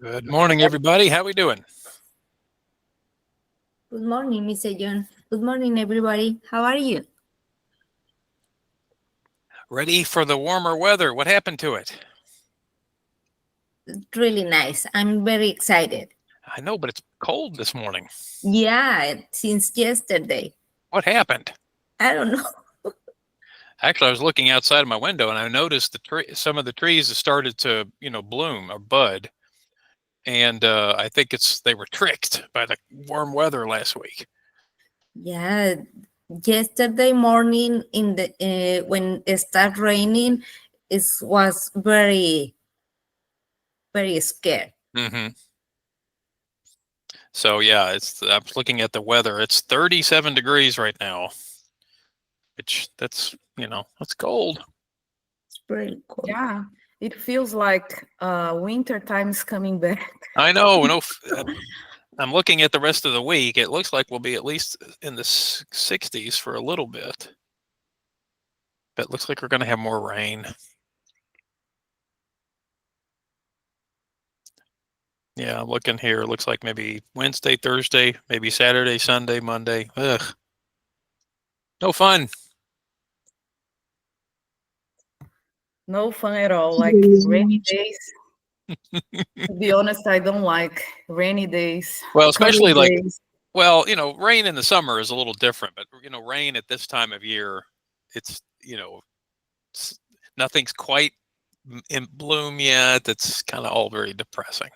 Good morning, everybody. How we doing? Good morning, Mr. John. Good morning, everybody. How are you? Ready for the warmer weather. What happened to it? Really nice. I'm very excited. I know, but it's cold this morning. Yeah, since yesterday. What happened? I don't know. Actually, I was looking outside of my window and I noticed some of the trees have started to, bloom or bud. And I think they were tricked by the warm weather last week. Yeah, yesterday morning in the when it started raining, it was very, very scared. Mm-hmm. So yeah, I'm looking at the weather. It's 37 degrees right now, which that's cold. It's very cold. Yeah, it feels like winter time is coming back. I know. I'm looking at the rest of the week. It looks like we'll be at least in the 60s for a little bit. But it looks like we're going to have more rain. Yeah, I'm looking here. It looks like maybe Wednesday, Thursday, maybe Saturday, Sunday, Monday. Ugh. No fun. No fun at all. Like rainy days. To be honest, I don't like rainy days. Well, especially Cold like, days. well, rain in the summer is a little different, but rain at this time of year, it's, nothing's quite in bloom yet. It's kind of all very depressing.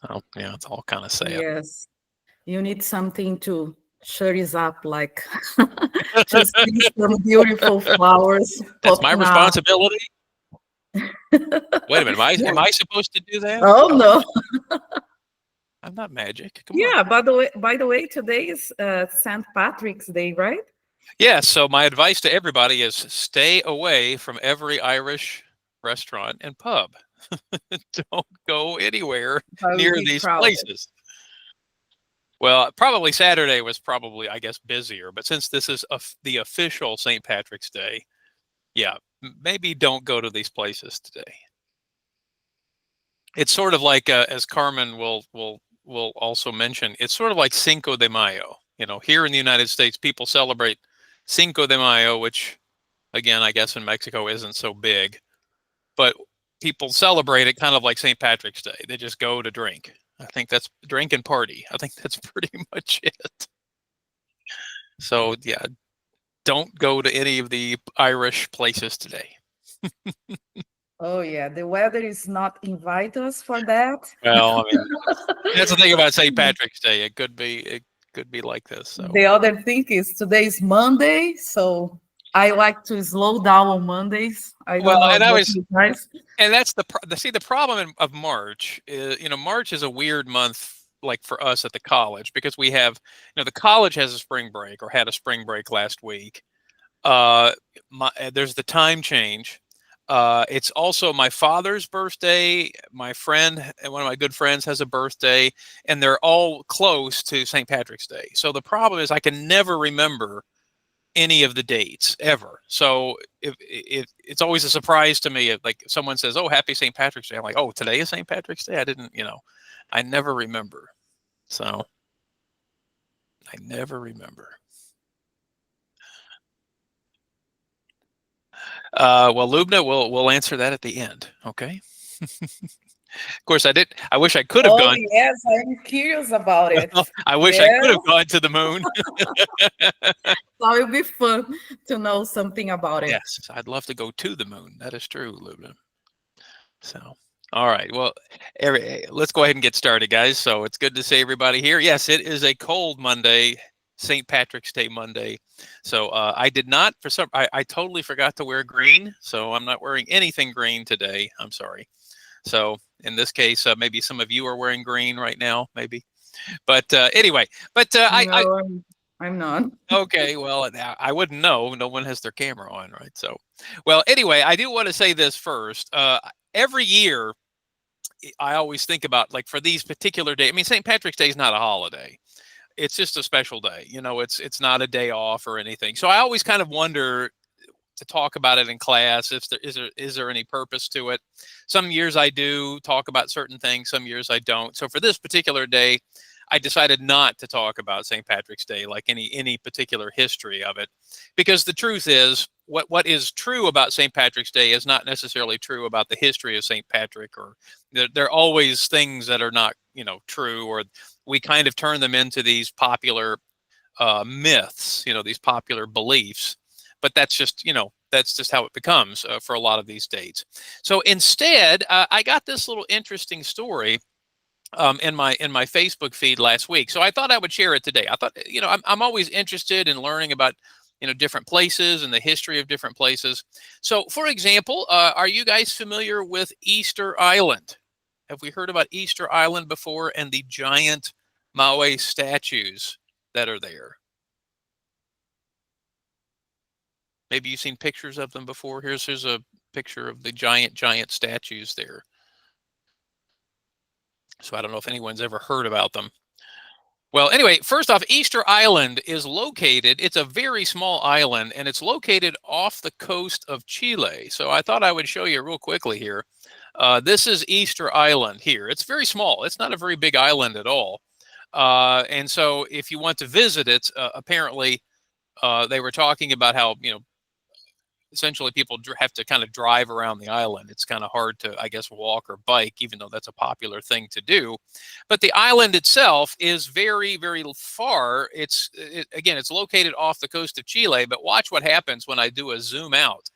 Oh, yeah, it's all kind of sad. Yes, you need something to cheer us up, like just see some beautiful flowers. That's my popping up. responsibility. Wait a minute, am I supposed to do that? Oh no! I'm not magic. Come Yeah. on. By the way, today is St. Patrick's Day, right? Yeah. So my advice to everybody is stay away from every Irish restaurant and pub. Don't go anywhere near these places. Well, probably Saturday was I guess, busier. But since this is the official St. Patrick's Day, yeah, maybe don't go to these places today. It's sort of like, as Carmen will also mention, it's sort of like Cinco de Mayo. Here in the United States, people celebrate Cinco de Mayo, which, again, I guess in Mexico isn't so big, but people celebrate it kind of like St. Patrick's Day. They just go to drink. I think that's drink and party. I think that's pretty much it. So yeah, don't go to any of the Irish places today. Oh yeah, the weather is not invite us for that. Well, I mean, that's the thing about St. Patrick's Day. It could be like this. So. The other thing is today is Monday, so I like to slow down on Mondays. I don't know about you guys. And that's the problem of March is, March is a weird month, like for us at the college, because we have, the college has a spring break or had a spring break last week. There's the time change. It's also my father's birthday. My friend, one of my good friends, has a birthday, and they're all close to St. Patrick's Day. So the problem is I can never remember any of the dates ever. So it's always a surprise to me if like someone says, "Oh, happy St. Patrick's Day." I'm like, "Oh, today is St. Patrick's Day." I didn't, I never remember. So I never remember. Well, Lubna, we'll answer that at the end. Okay. Of course, I wish I could have gone. Yes, I'm curious about it. I wish I could have gone to the moon. So it would be fun to know something about it. Yes, I'd love to go to the moon. That is true, Lubna. So, all right. Well, let's go ahead and get started, guys. So it's good to see everybody here. Yes, it is a cold Monday, St. Patrick's Day Monday. So I did not, I totally forgot to wear green. So I'm not wearing anything green today. I'm sorry. So in this case, maybe some of you are wearing green right now, maybe. But anyway, I'm not. Okay, well, I wouldn't know. No one has their camera on, right? So, well, anyway, I do want to say this first. Every year, I always think about, like, for these particular days. I mean, St. Patrick's Day is not a holiday. It's just a special day. It's not a day off or anything. So I always kind of wonder, to talk about it in class. If there is there any purpose to it? Some years I do talk about certain things. Some years I don't. So for this particular day, I decided not to talk about St. Patrick's Day, like any particular history of it, because the truth is, what is true about St. Patrick's Day is not necessarily true about the history of St. Patrick, or there are always things that are not, true, or we kind of turn them into these popular myths, these popular beliefs. But that's just, that's just how it becomes for a lot of these dates. So instead, I got this little interesting story in my Facebook feed last week. So I thought I would share it today. I thought, I'm always interested in learning about, different places and the history of different places. So for example, are you guys familiar with Easter Island? Have we heard about Easter Island before and the giant Maui statues that are there? Maybe you've seen pictures of them before. Here's a picture of the giant statues there. So I don't know if anyone's ever heard about them. Well, anyway, first off, Easter Island is located, it's a very small island, and it's located off the coast of Chile. So I thought I would show you real quickly here. This is Easter Island here. It's very small. It's not a very big island at all. And so if you want to visit it, apparently they were talking about how, essentially people have to kind of drive around the island. It's kind of hard to, I guess, walk or bike, even though that's a popular thing to do. But the island itself is very, very far. Again, it's located off the coast of Chile, but watch what happens when I do a zoom out.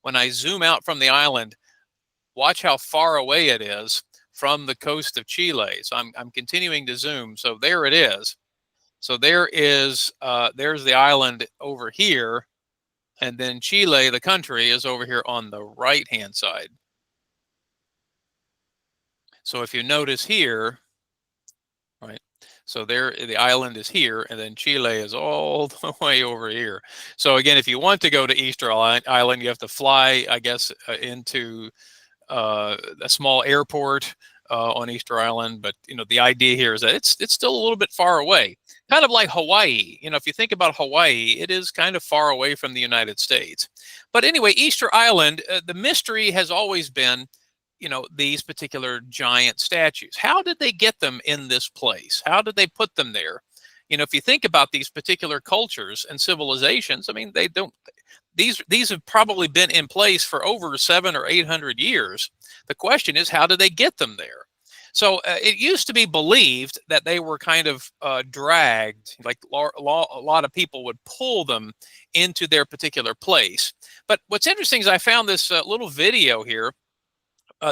When I zoom out from the island, watch how far away it is from the coast of Chile. So I'm continuing to zoom. So there it is. So there's the island over here. And then Chile, the country, is over here on the right-hand side. So if you notice here, right, so there, the island is here, and then Chile is all the way over here. So again, if you want to go to Easter Island, you have to fly, I guess, into a small airport on Easter Island. But, the idea here is that it's still a little bit far away. Kind of like Hawaii. If you think about Hawaii, it is kind of far away from the United States. But anyway, Easter Island, the mystery has always been, these particular giant statues. How did they get them in this place? How did they put them there? If you think about these particular cultures and civilizations, I mean, these have probably been in place for over 700 or 800 years. The question is, how did they get them there? So it used to be believed that they were kind of dragged, like a lot of people would pull them into their particular place. But what's interesting is I found this little video here.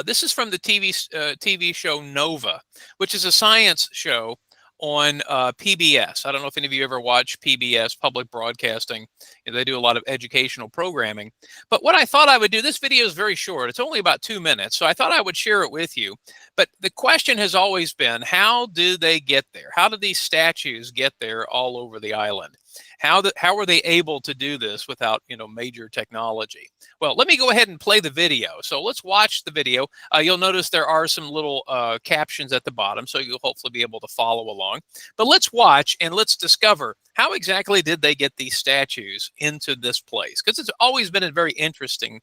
This is from the TV show Nova, which is a science show on PBS. I don't know if any of you ever watch PBS, public broadcasting. They do a lot of educational programming. But what I thought I would do, this video is very short. It's only about 2 minutes. So I thought I would share it with you. But the question has always been, how do they get there? How did these statues get there all over the island? How were they able to do this without, major technology? Well, let me go ahead and play the video. So let's watch the video. You'll notice there are some little captions at the bottom, so you'll hopefully be able to follow along. But let's watch and let's discover how exactly did they get these statues into this place? Because it's always been a very interesting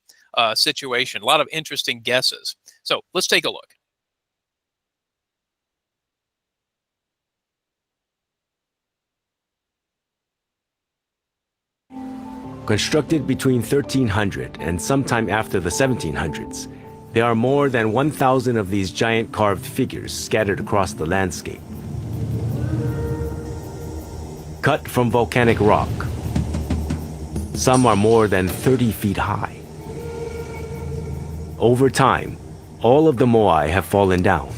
situation, a lot of interesting guesses. So let's take a look. Constructed between 1300 and sometime after the 1700s, there are more than 1,000 of these giant carved figures scattered across the landscape. Cut from volcanic rock, some are more than 30 feet high. Over time, all of the moai have fallen down.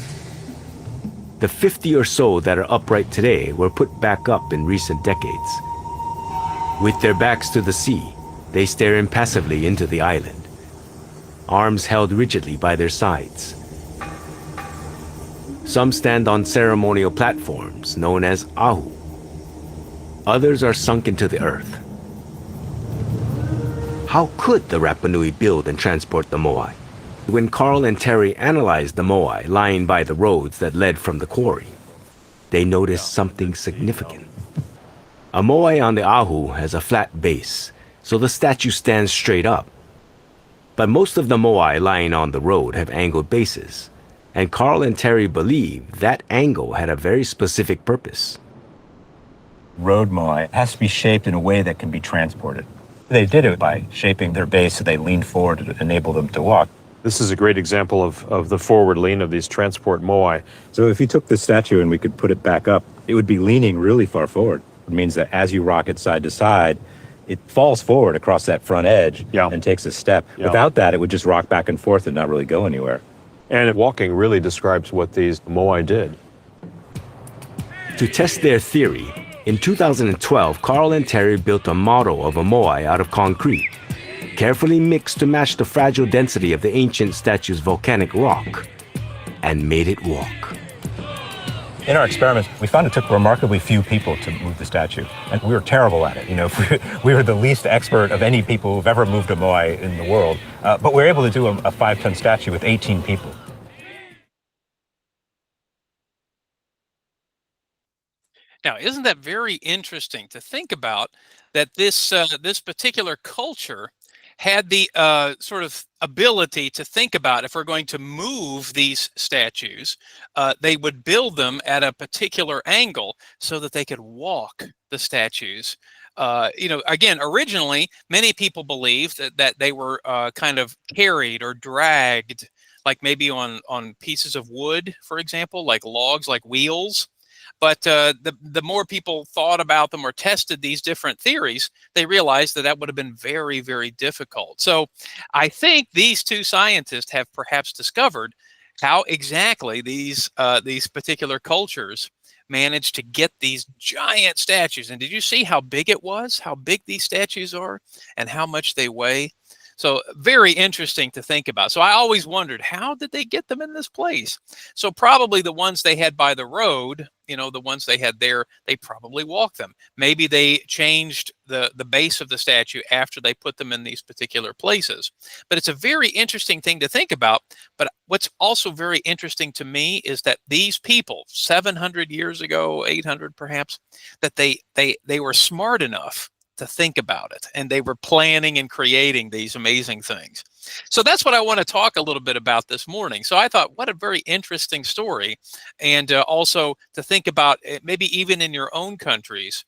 The 50 or so that are upright today were put back up in recent decades. With their backs to the sea, they stare impassively into the island, arms held rigidly by their sides. Some stand on ceremonial platforms known as ahu. Others are sunk into the earth. How could the Rapa Nui build and transport the moai? When Carl and Terry analyzed the moai lying by the roads that led from the quarry, they noticed something significant. A moai on the ahu has a flat base, so the statue stands straight up. But most of the moai lying on the road have angled bases, and Carl and Terry believe that angle had a very specific purpose. Road moai has to be shaped in a way that can be transported. They did it by shaping their base so they leaned forward to enable them to walk. This is a great example of the forward lean of these transport moai. So if you took this statue and we could put it back up, it would be leaning really far forward. It means that as you rock it side to side, it falls forward across that front edge and takes a step. Without that, it would just rock back and forth and not really go anywhere. And walking really describes what these moai did. To test their theory, in 2012, Carl and Terry built a model of a moai out of concrete, carefully mixed to match the fragile density of the ancient statue's volcanic rock, and made it walk. In our experiments, we found it took remarkably few people to move the statue, and we were terrible at it. You know, we were the least expert of any people who've ever moved a moai in the world, but we were able to do a 5-ton statue with 18 people. Now, isn't that very interesting to think about that this particular culture had the sort of ability to think about if we're going to move these statues, they would build them at a particular angle so that they could walk the statues. Again, originally, many people believed that they were kind of carried or dragged, like maybe on pieces of wood, for example, like logs, like wheels. But the more people thought about them or tested these different theories, they realized that would have been very, very difficult. So I think these two scientists have perhaps discovered how exactly these particular cultures managed to get these giant statues. And did you see how big it was, how big these statues are, and how much they weigh? So very interesting to think about. So I always wondered, how did they get them in this place? So probably the ones they had by the road, the ones they had there, they probably walked them. Maybe they changed the base of the statue after they put them in these particular places. But it's a very interesting thing to think about. But what's also very interesting to me is that these people, 700 years ago, 800 perhaps, that they were smart enough to think about it, and they were planning and creating these amazing things. So that's what I want to talk a little bit about this morning. So I thought, what a very interesting story, and also to think about maybe even in your own countries,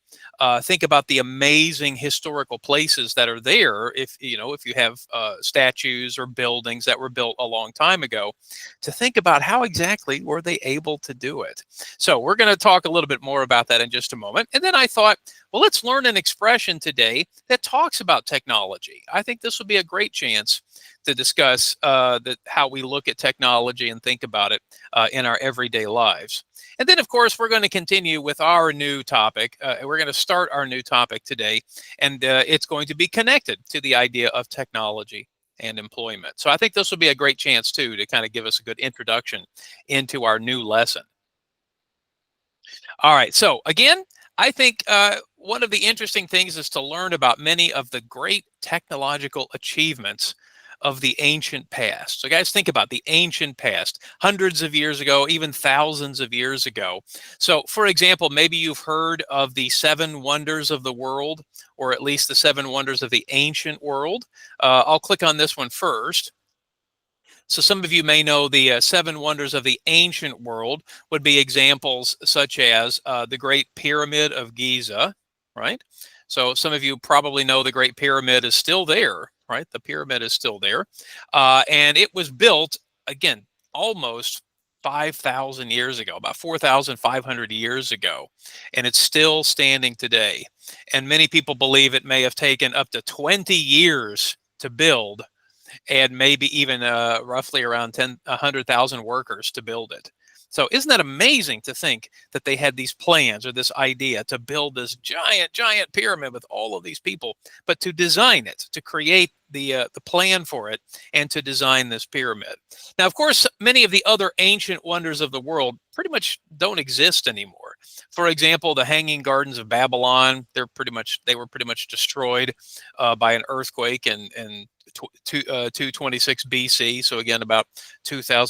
think about the amazing historical places that are there. If you have statues or buildings that were built a long time ago, to think about how exactly were they able to do it. So we're going to talk a little bit more about that in just a moment. And then I thought, well, let's learn an expression today that talks about technology. I think this would be a great chance to discuss how we look at technology and think about it in our everyday lives. And then, of course, we're going to continue with our new topic. We're going to start our new topic today, and it's going to be connected to the idea of technology and employment. So I think this will be a great chance, too, to kind of give us a good introduction into our new lesson. All right. So again, I think one of the interesting things is to learn about many of the great technological achievements of the ancient past. So guys, think about the ancient past, hundreds of years ago, even thousands of years ago. So for example, maybe you've heard of the 7 wonders of the world, or at least the 7 wonders of the ancient world. I'll click on this one first. So some of you may know the 7 wonders of the ancient world would be examples such as the Great Pyramid of Giza, right? So some of you probably know the Great Pyramid is still there, right? The pyramid is still there. And it was built, again, almost 5,000 years ago, about 4,500 years ago. And it's still standing today. And many people believe it may have taken up to 20 years to build, and maybe even roughly around 100,000 workers to build it. So isn't that amazing to think that they had these plans or this idea to build this giant, giant pyramid with all of these people, but to design it, to create the plan for it, and to design this pyramid. Now, of course, many of the other ancient wonders of the world pretty much don't exist anymore. For example, the Hanging Gardens of Babylon, they were pretty much destroyed by an earthquake in 226 BC. So again, about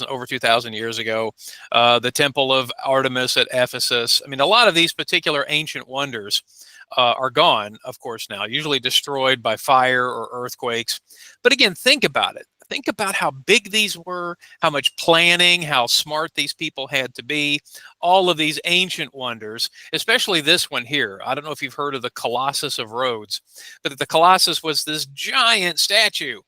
over 2,000 years ago. The Temple of Artemis at Ephesus. I mean, a lot of these particular ancient wonders are gone, of course, now, usually destroyed by fire or earthquakes. But again, think about it. Think about how big these were, how much planning, how smart these people had to be. All of these ancient wonders, especially this one here. I don't know if you've heard of the Colossus of Rhodes, but the Colossus was this giant statue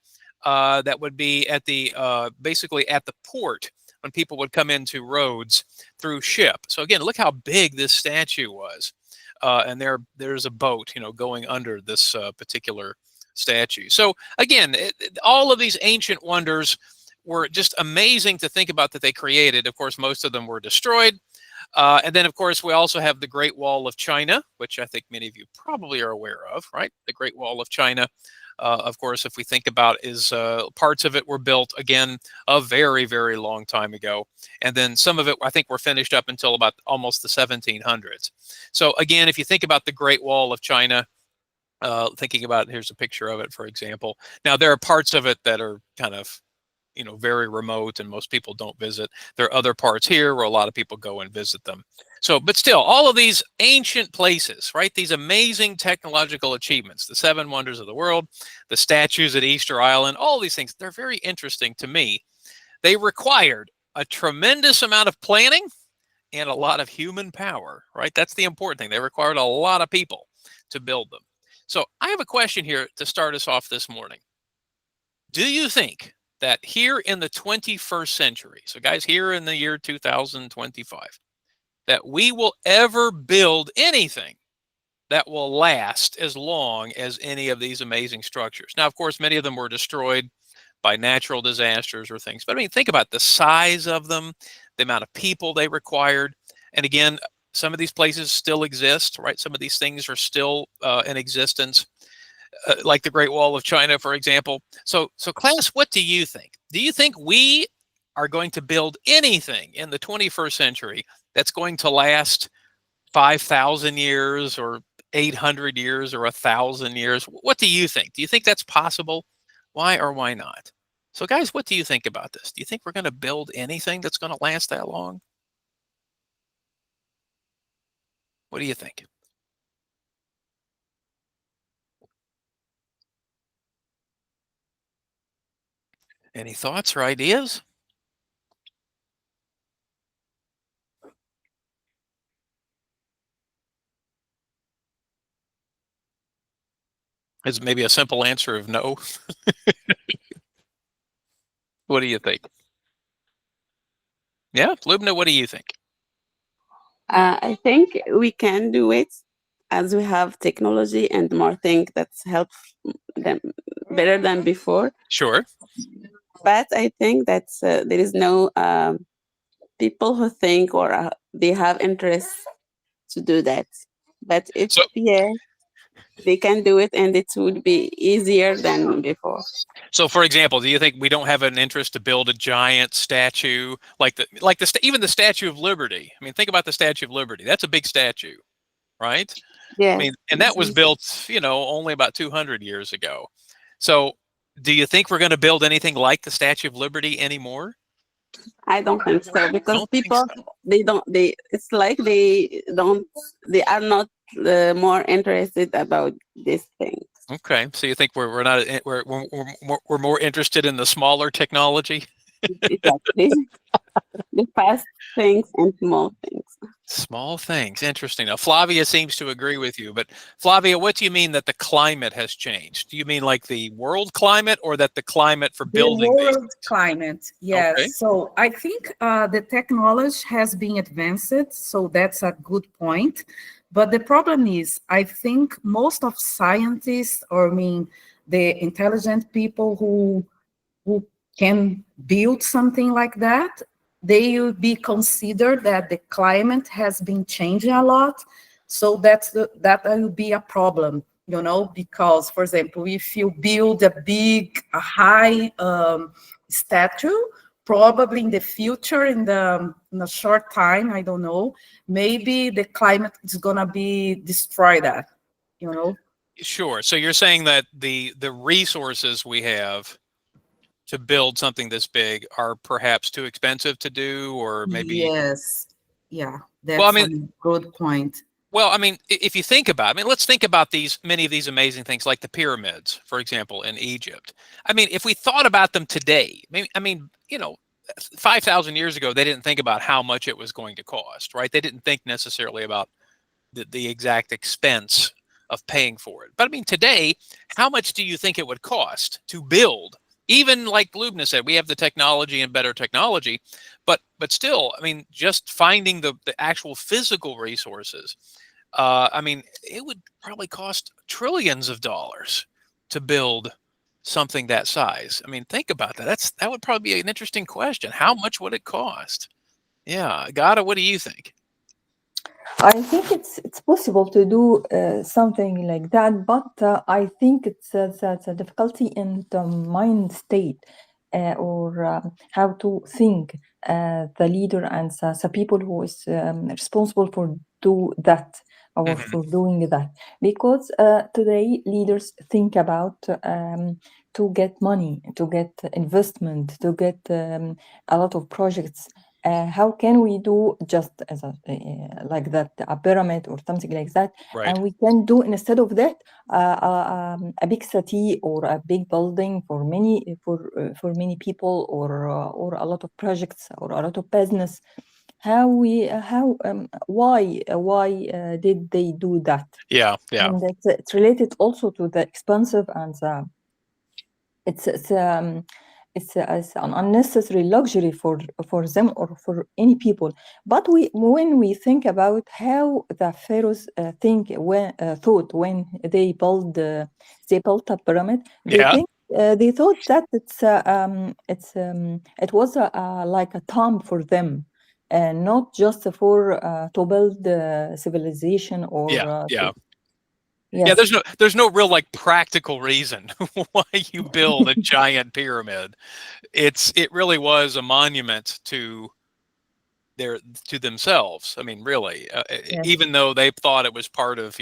that would be at the basically at the port when people would come into Rhodes through ship. So again, look how big this statue was. And there's a boat, going under this particular statue. So again, all of these ancient wonders were just amazing to think about that they created. Of course, most of them were destroyed. And then, of course, we also have the Great Wall of China, which I think many of you probably are aware of, right? The Great Wall of China, of course, if we think about is parts of it were built, again, a very, very long time ago. And then some of it, I think, were finished up until about almost the 1700s. So again, if you think about the Great Wall of China, thinking about, here's a picture of it, for example. Now, there are parts of it that are kind of, very remote and most people don't visit. There are other parts here where a lot of people go and visit them. So, but still, all of these ancient places, right? These amazing technological achievements, the 7 wonders of the world, the statues at Easter Island, all these things, they're very interesting to me. They required a tremendous amount of planning and a lot of human power, right? That's the important thing. They required a lot of people to build them. So I have a question here to start us off this morning. Do you think that here in the 21st century, so guys, here in the year 2025, that we will ever build anything that will last as long as any of these amazing structures? Now, of course, many of them were destroyed by natural disasters or things, but I mean, think about the size of them, the amount of people they required. And again, some of these places still exist, right? Some of these things are still in existence, like the Great Wall of China, for example. So class, what do you think? Do you think we are going to build anything in the 21st century that's going to last 5,000 years or 800 years or 1,000 years? What do you think? Do you think that's possible? Why or why not? So guys, what do you think about this? Do you think we're going to build anything that's going to last that long? What do you think? Any thoughts or ideas? Is maybe a simple answer of no? What do you think? Yeah, Lubna, what do you think? I think we can do it as we have technology and more things that's help them better than before. Sure. But I think that there is no people who think or they have interest to do that. But if So, they can do it, and it would be easier than before. so for example, do you think we don't have an interest to build a giant statue like even the Statue of Liberty? I mean, think about the Statue of Liberty. That's a big statue, right? Yeah. I mean, and that was built, only about 200 years ago. So, do you think we're going to build anything like the Statue of Liberty anymore? I don't think so, because Don't think people so. it's like they are not more interested about these things. Okay, so you think we're not we're more interested in the smaller technology? Exactly. The fast things and small things. Small things. Interesting. Now, Flavia seems to agree with you, but Flavia, what do you mean that the climate has changed? Do you mean like the world climate or that the climate for building The these? world climate, yes. Okay. So I think the technology has been advanced, so that's a good point. But the problem is, I think most of scientists, or I mean, the intelligent people who can build something like that, they will be considered that the climate has been changing a lot. So that will be a problem, because, for example, if you build a high statue, probably in the future, in a short time, I don't know, maybe the climate is gonna be destroy that, Sure. So you're saying that the resources we have to build something this big are perhaps too expensive to do, or maybe. Yes. Yeah, that's Well, I mean, a good point. Well, I mean, if you think about it, I mean, let's think about many of these amazing things like the pyramids, for example, in Egypt. I mean, if we thought about them today, I mean, 5,000 years ago, they didn't think about how much it was going to cost, right? They didn't think necessarily about the exact expense of paying for it. But I mean, today, how much do you think it would cost to build? Even like Lubna said, we have the technology and better technology, but still, I mean, just finding the actual physical resources. I mean, it would probably cost trillions of dollars to build something that size. I mean, think about that. That would probably be an interesting question. How much would it cost? Yeah, Gada, what do you think? I think it's possible to do something like that, but I think it's the difficulty in the mind state or how to think the leader and the people who is responsible for do that or for doing that. Because today leaders think about to get money, to get investment, to get a lot of projects. How can we do just as like that, a pyramid or something like that? Right. And we can do instead of that a big city or a big building for many people or a lot of projects or a lot of business. Why did they do that? Yeah. And it's related also to the expensive and it's an unnecessary luxury for them or for any people. But when we think about how the pharaohs thought when they built a pyramid, they thought that it was like a tomb for them, not just for to build civilization or Yeah, there's no real like practical reason why you build a giant pyramid. It really was a monument to themselves. I mean, really, even though they thought it was part of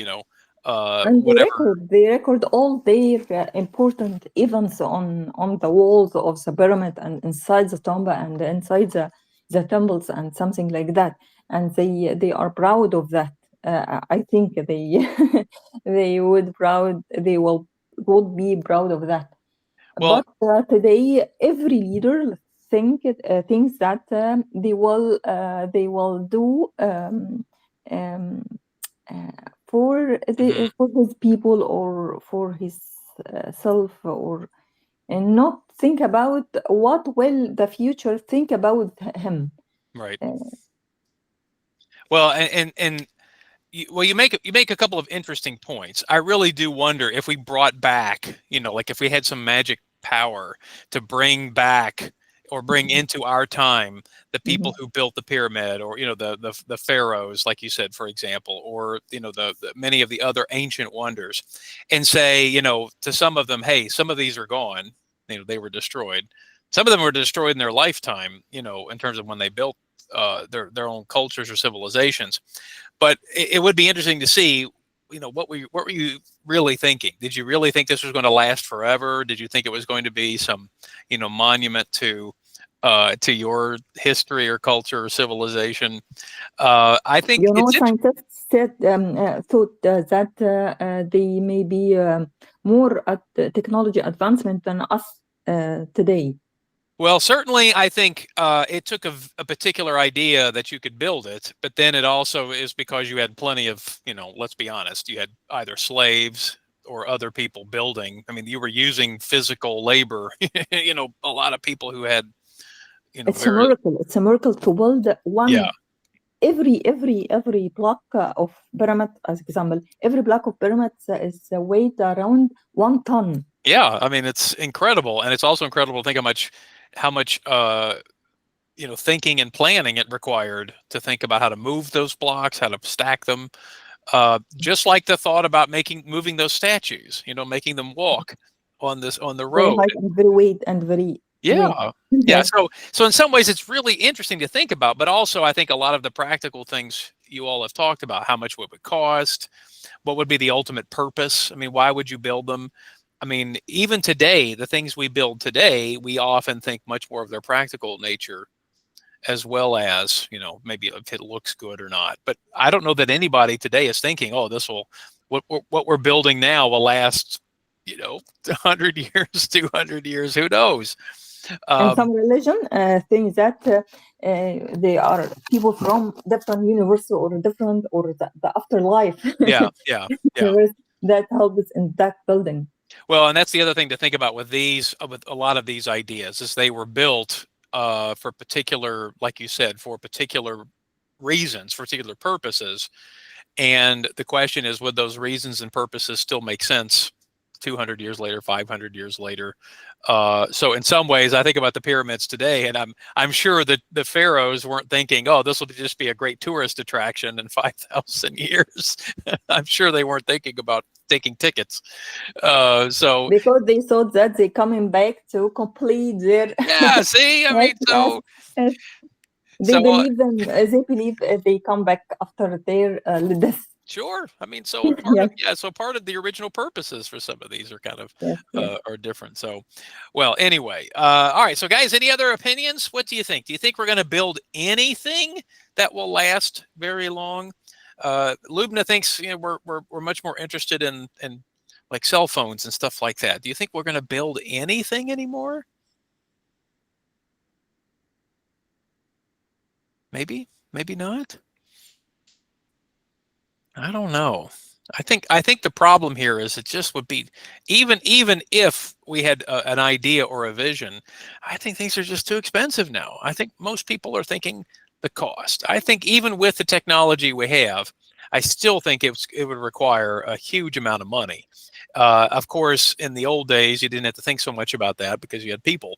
and whatever. they record all their important events on the walls of the pyramid and inside the tomb and inside the temples and something like that. And they are proud of that. I think they they would be proud of that. Well, But today, every leader thinks that they will do for his people or for his self or and not think about what will the future think about him. right. Well, and you make a couple of interesting points. I really do wonder if we brought back, like if we had some magic power to bring back or bring into our time the people who built the pyramid, or the pharaohs, like you said, for example, or the many of the other ancient wonders, and say, to some of them, hey, some of these are gone. They were destroyed. Some of them were destroyed in their lifetime, in terms of when they built their own cultures or civilizations. But it would be interesting to see, what were you really thinking? Did you really think this was going to last forever? Did you think it was going to be some, monument to your history or culture or civilization? I think scientists thought that they may be more at technology advancement than us today. Well, certainly, I think it took a particular idea that you could build it, but then it also is because you had plenty of, let's be honest, you had either slaves or other people building. I mean, you were using physical labor, a lot of people who had, it's a miracle. It's a miracle to build one. Yeah. Every block of pyramid, as example, every block of pyramid is weight around 1 ton. Yeah, I mean, it's incredible, and it's also incredible to think how much thinking and planning it required to think about how to move those blocks, how to stack them. Just like the thought about moving those statues, making them walk on the road. Very high and very weight and very yeah. So in some ways, it's really interesting to think about, but also I think a lot of the practical things you all have talked about, how much it would cost, what would be the ultimate purpose? I mean, why would you build them? I mean, even today, the things we build today, we often think much more of their practical nature as well as, maybe if it looks good or not. But I don't know that anybody today is thinking, oh, what we're building now will last, 100 years, 200 years, who knows? And some religion think that they are people from different universe or the afterlife Yeah. universe that helps in that building. Well, and that's the other thing to think about with with a lot of these ideas, is they were built for particular, like you said, for particular reasons, for particular purposes. And the question is, would those reasons and purposes still make sense 200 years later, 500 years later? So in some ways, I think about the pyramids today, and I'm sure that the pharaohs weren't thinking, oh, this will just be a great tourist attraction in 5,000 years. I'm sure they weren't thinking about taking tickets. So because they thought that they coming back to complete their yeah, see, I mean, so yes. They believe they come back after their death. Sure. I mean, so part of the original purposes for some of these are kind of are different. So, well, anyway, all right. So, guys, any other opinions? What do you think? Do you think we're going to build anything that will last very long? Lubna thinks we're much more interested in like cell phones and stuff like that. Do you think we're going to build anything anymore? Maybe not. I don't know. I think the problem here is it just would be, even if we had an idea or a vision, I think things are just too expensive now. I think most people are thinking the cost. I think even with the technology we have, I still think it would require a huge amount of money. Of course, in the old days, you didn't have to think so much about that because you had people.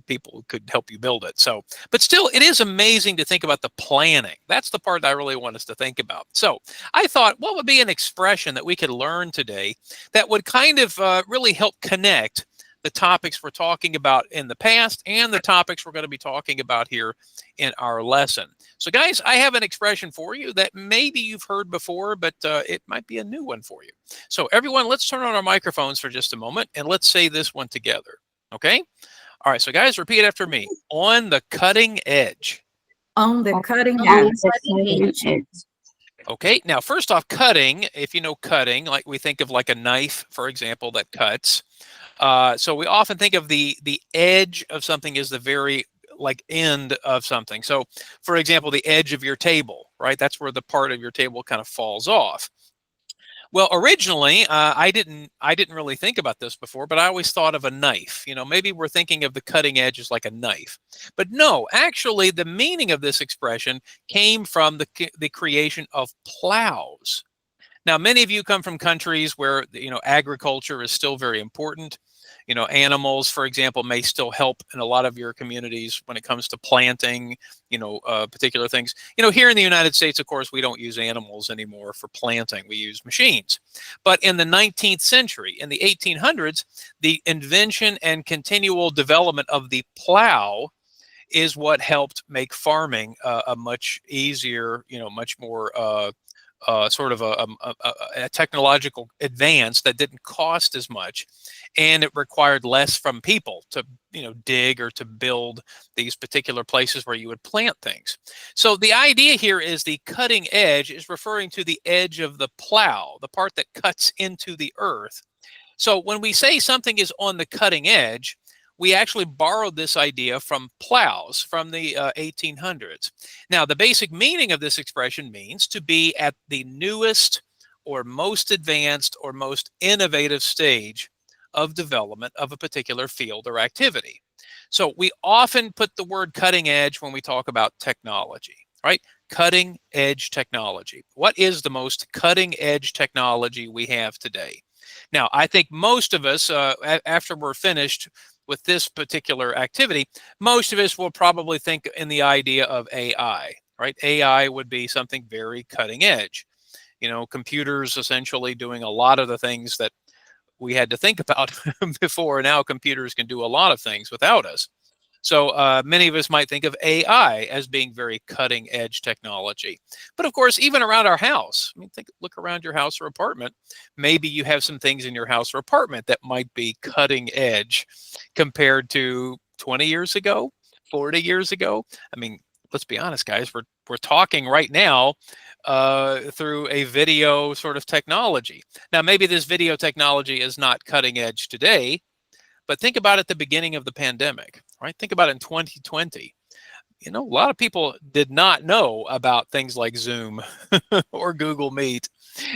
People who could help you build it. So, but still, it is amazing to think about the planning. That's the part I really want us to think about. So, I thought, what would be an expression that we could learn today that would kind of really help connect the topics we're talking about in the past and the topics we're going to be talking about here in our lesson. So, guys, I have an expression for you that maybe you've heard before, but it might be a new one for you. So, everyone, let's turn on our microphones for just a moment and let's say this one together. Okay? All right. So, guys, repeat after me. On the cutting edge. On the cutting edge. Okay. Now, first off, cutting, if you know cutting, like we think of like a knife, for example, that cuts. So we often think of the edge of something as the very end of something. So, for example, the edge of your table, right? That's where the part of your table kind of falls off. Well, originally, I didn't really think about this before, but I always thought of a knife. Maybe we're thinking of the cutting edge as like a knife. But no, actually, the meaning of this expression came from the creation of plows. Now, many of you come from countries where, agriculture is still very important. Animals, for example, may still help in a lot of your communities when it comes to planting, particular things. Here in the United States, of course, we don't use animals anymore for planting. We use machines. But in the 19th century, in the 1800s, the invention and continual development of the plow is what helped make farming a much easier, much more sort of a technological advance that didn't cost as much, and it required less from people to dig or to build these particular places where you would plant things. So the idea here is the cutting edge is referring to the edge of the plow, the part that cuts into the earth. So when we say something is on the cutting edge, we actually borrowed this idea from plows from the 1800s. Now, the basic meaning of this expression means to be at the newest or most advanced or most innovative stage of development of a particular field or activity. So we often put the word cutting edge when we talk about technology, right? Cutting edge technology. What is the most cutting edge technology we have today? Now, I think most of us, after we're finished with this particular activity, most of us will probably think in the idea of AI, right? AI would be something very cutting edge. Computers essentially doing a lot of the things that we had to think about before. Now computers can do a lot of things without us. So many of us might think of AI as being very cutting edge technology. But of course, even around our house, look around your house or apartment. Maybe you have some things in your house or apartment that might be cutting edge compared to 20 years ago. 40 years ago. I mean, let's be honest, guys, we're talking right now through a video sort of technology. Now, maybe this video technology is not cutting edge today, but think about at the beginning of the pandemic, right? Think about it in 2020. You know, a lot of people did not know about things like Zoom or Google Meet.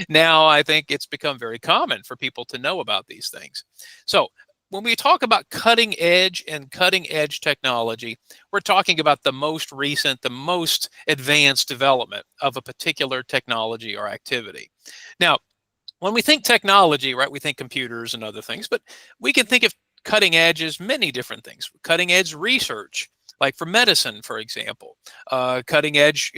Now, I think it's become very common for people to know about these things. So when we talk about cutting edge and cutting edge technology, we're talking about the most recent, the most advanced development of a particular technology or activity. Now, when we think technology, right, we think computers and other things, but we can think of cutting edge as many different things. Cutting edge research, like for medicine, for example, cutting edge,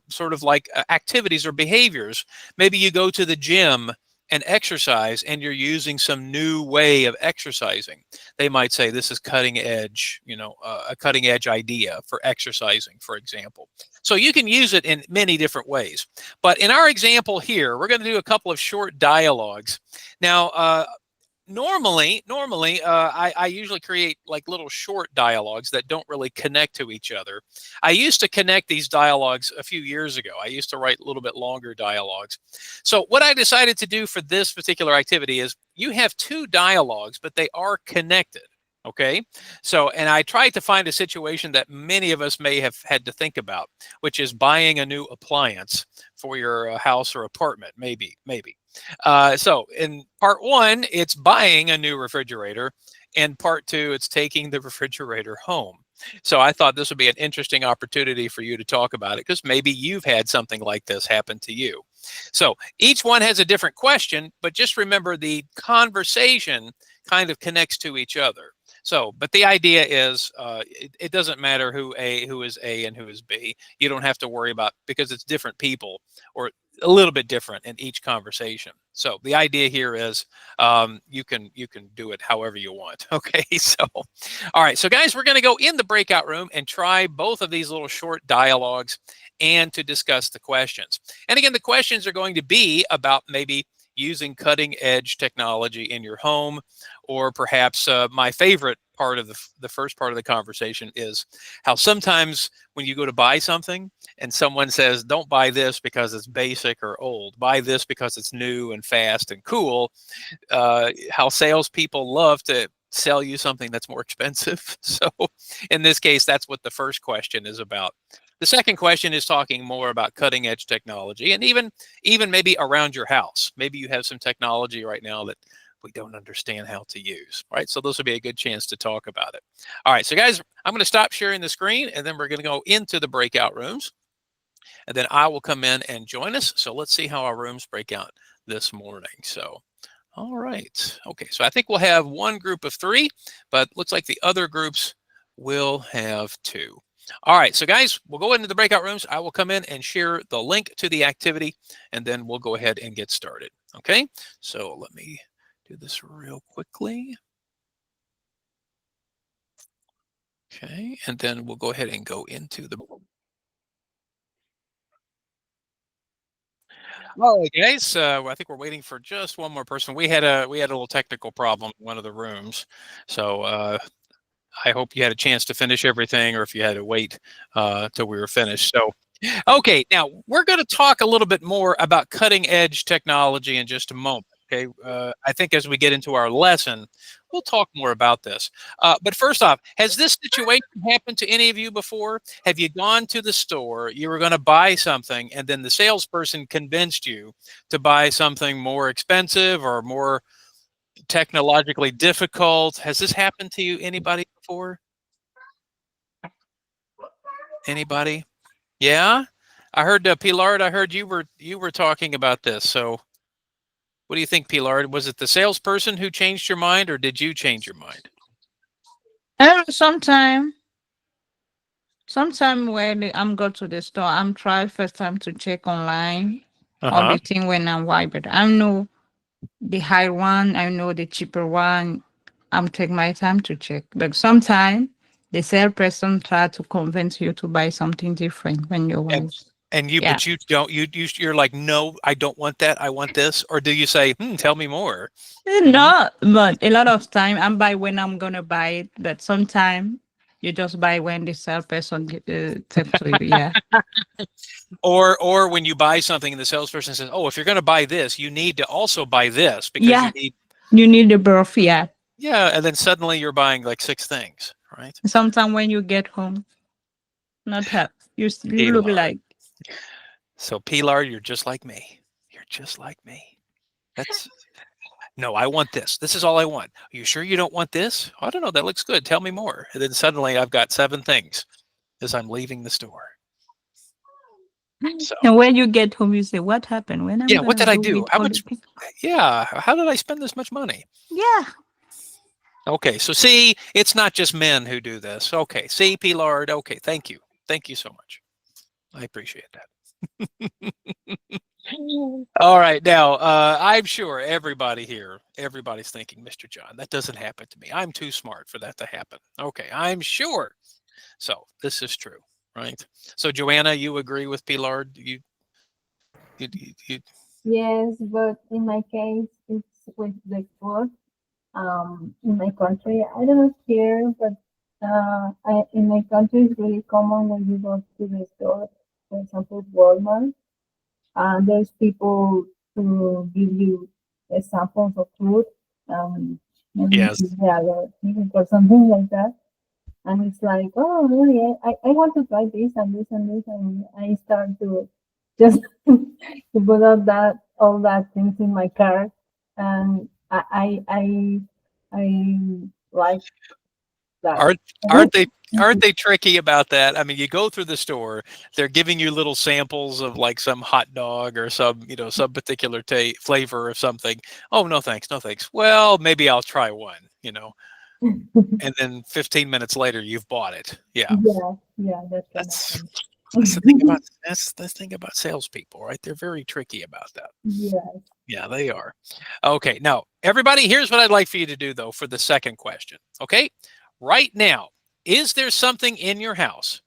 sort of like activities or behaviors. Maybe you go to the gym and exercise and you're using some new way of exercising. They might say this is cutting edge, a cutting edge idea for exercising, for example. So you can use it in many different ways. But in our example here, we're going to do a couple of short dialogues. Now, normally, I usually create like little short dialogues that don't really connect to each other. I used to connect these dialogues a few years ago. I used to write a little bit longer dialogues. So what I decided to do for this particular activity is you have two dialogues, but they are connected. Okay, so, and I tried to find a situation that many of us may have had to think about, which is buying a new appliance for your house or apartment, maybe. So in part one, it's buying a new refrigerator, and part two, it's taking the refrigerator home. So I thought this would be an interesting opportunity for you to talk about it, because maybe you've had something like this happen to you. So each one has a different question, but just remember the conversation kind of connects to each other. So, but the idea is it doesn't matter who is A and who is B. You don't have to worry about, because it's different people or a little bit different in each conversation. So the idea here is you can do it however you want. Okay, so all right, so guys, we're going to go in the breakout room and try both of these little short dialogues and to discuss the questions. And again, the questions are going to be about maybe using cutting edge technology in your home, or perhaps my favorite part of the first part of the conversation is how sometimes when you go to buy something and someone says, don't buy this because it's basic or old, buy this because it's new and fast and cool, how salespeople love to sell you something that's more expensive. So in this case, that's what the first question is about. The second question is talking more about cutting edge technology, and even maybe around your house. Maybe you have some technology right now that we don't understand how to use, right? So this will be a good chance to talk about it. All right, so guys, I'm going to stop sharing the screen, and then we're going to go into the breakout rooms, and then I will come in and join us. So let's see how our rooms break out this morning. So, all right. Okay, so I think we'll have one group of 3, but looks like the other groups will have 2. All right, so guys, we'll go into the breakout rooms. I will come in and share the link to the activity, and then we'll go ahead and get started. Okay, so let me do this real quickly. Okay, and then we'll go ahead and go into the. All right, guys. I think we're waiting for just one more person. We had a little technical problem in one of the rooms, so I hope you had a chance to finish everything, or if you had to wait till we were finished. So, okay, now we're going to talk a little bit more about cutting edge technology in just a moment. Okay, I think as we get into our lesson, we'll talk more about this. But first off, has this situation happened to any of you before? Have you gone to the store, you were going to buy something, and then the salesperson convinced you to buy something more expensive or more technologically difficult? Has this happened to you, anybody before? Anybody? Yeah, I heard Pilar. I heard you were talking about this. So, what do you think, Pilar? Was it the salesperson who changed your mind, or did you change your mind? Sometime when I'm go to the store, I'm try first time to check online all Uh-huh. the thing when I'm white, but I know the high one, I know the cheaper one. I'm take my time to check. But sometimes the salesperson try to convince you to buy something different when you're And white. Yeah. but you don't you're like, no, I don't want that. I want this. Or do you say, tell me more? No, but a lot of time I'm buy when I'm gonna buy it, but sometimes You just buy when the salesperson sent to you. Yeah. Or when you buy something and the salesperson says, "Oh, if you're going to buy this, you need to also buy this because Yeah. you need." You need the birth. Yeah. Yeah, and then suddenly you're buying like 6 things, right? Sometimes when you get home, not have you look Pilar. like. So Pilar, you're just like me. You're just like me. That's no, I want this. This is all I want. Are you sure you don't want this? I don't know. That looks good. Tell me more. And then suddenly I've got 7 things as I'm leaving the store. So And when you get home, you say, "What happened? When I'm yeah, what gonna did I do do? with How all much? the things?" Yeah, how did I spend this much money? Yeah. Okay, so see, it's not just men who do this. Okay, see, Pilar. Okay, thank you. Thank you so much. I appreciate that. All right, now I'm sure everybody's thinking, Mr. John, that doesn't happen to me. I'm too smart for that to happen. Okay, I'm sure. So this is true, right? So Joanna, you agree with Pilar? You Yes, but in my case, it's with the food. In my country, I don't know here, but in my country, it's really common when you go to the store, for example, Walmart. There's people who give you samples of food, maybe yes. yeah, or something like that. And it's like, oh, really? I want to try this and this and this, and I start to just to put all that things in my cart, and I like that. Aren't aren't they aren't they tricky about that? I mean, you go through the store, they're giving you little samples of like some hot dog or some particular flavor or something. Oh, no thanks, no thanks. Well, maybe I'll try one. And then 15 minutes later you've bought it. Yeah. Yeah, that kind of That's thing. that's the thing about salespeople, right? They're very tricky about that. Yeah. Yeah, they are. Okay, now everybody, here's what I'd like for you to do though for the second question. Okay, right now, is there something in your house?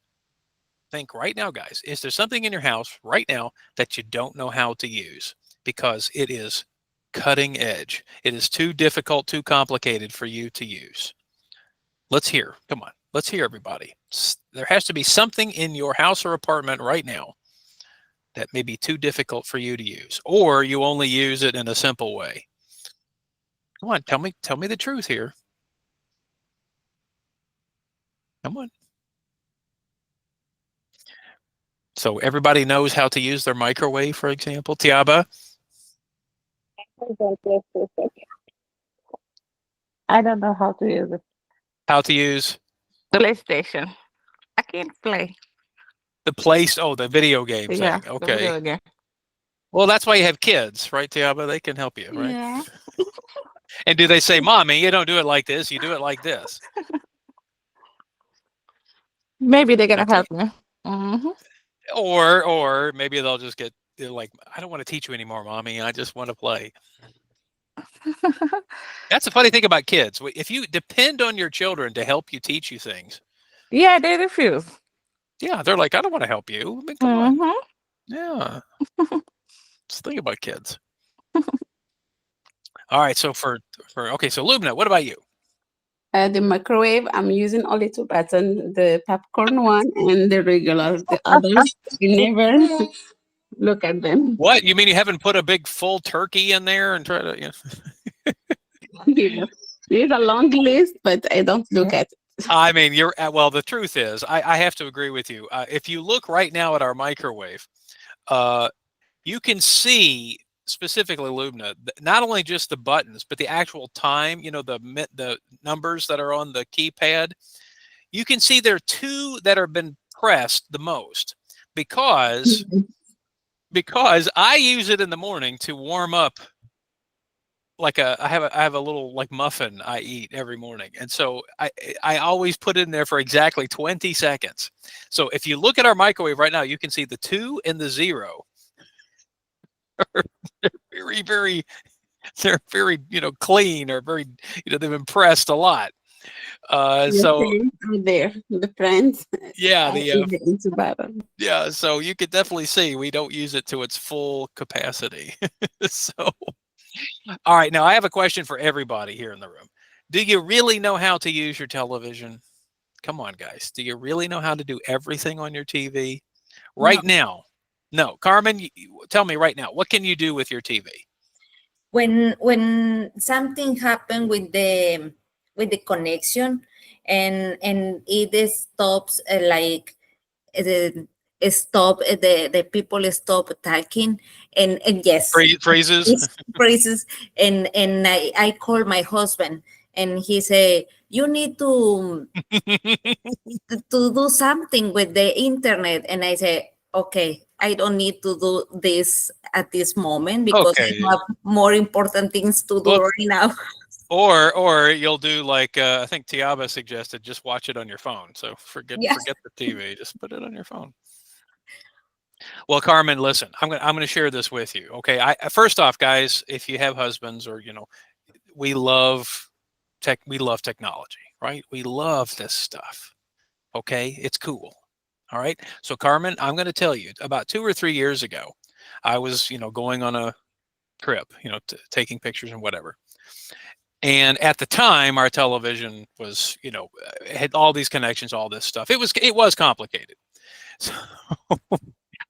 Think right now, guys. Is there something in your house right now that you don't know how to use because it is cutting edge? It is too difficult, too complicated for you to use. Let's hear. Come on. Let's hear everybody. There has to be something in your house or apartment right now that may be too difficult for you to use, or you only use it in a simple way. Come on, tell me the truth here. Come on. So everybody knows how to use their microwave, for example. Tiaba, I don't know how to use it. how to use PlayStation. I can't play. the video game Yeah, thing. the Okay. video game. Well, that's why you have kids, right, Tiaba? They can help you, right? Yeah. And do they say, "Mommy, you don't do it like this, you do it like this"? Maybe they're gonna Okay. help me. Hmm. Or maybe they're like, "I don't want to teach you anymore, Mommy. I just want to play." That's the funny thing about kids. If you depend on your children to help you teach you things, Yeah, they refuse. yeah, they're like, "I don't want to help you." I mean, come on. Hmm. Yeah. Just think about kids. All right. So okay. So Lubna, what about you? The microwave, I'm using only two buttons, the popcorn one and the regular. The others, I never look at them. What you mean? You haven't put a big full turkey in there and try to? You know, there's a long list, but I don't look at it. I mean, well. The truth is, I have to agree with you. If you look right now at our microwave, you can see specifically, Lubna, not only just the buttons, but the actual time. The numbers that are on the keypad. You can see there are 2 that have been pressed the most because I use it in the morning to warm up. I have a little like muffin I eat every morning, and so I always put it in there for exactly 20 seconds. So if you look at our microwave right now, you can see the 2 and the 0. They're very, very, clean, or very, they've been pressed a lot. The So friends are there, the friends yeah, are in the into battle. yeah, so you could definitely see we don't use it to its full capacity. So, all right, now I have a question for everybody here in the room. Do you really know how to use your television? Come on, guys. Do you really know how to do everything on your TV? Right now. No. Carmen, tell me right now, what can you do with your TV? When something happened with the connection, and it stops, the the people stop talking, and yes, Phrases? it's phrases, and I call my husband, and he say, you need to do something with the internet, and I say, okay, I don't need to do this at this moment because I Okay. have more important things to do Well, right now. or you'll do like I think Tiaba suggested, just watch it on your phone. So forget Yes. the TV, just put it on your phone. Well, Carmen, listen, I'm gonna share this with you. Okay, first off, guys, if you have husbands or we love technology, right? We love this stuff. Okay, it's cool. All right. So Carmen, I'm going to tell you, about 2 or 3 years ago, I was going on a trip, taking pictures and whatever. And at the time, our television was, had all these connections, all this stuff. It was complicated. So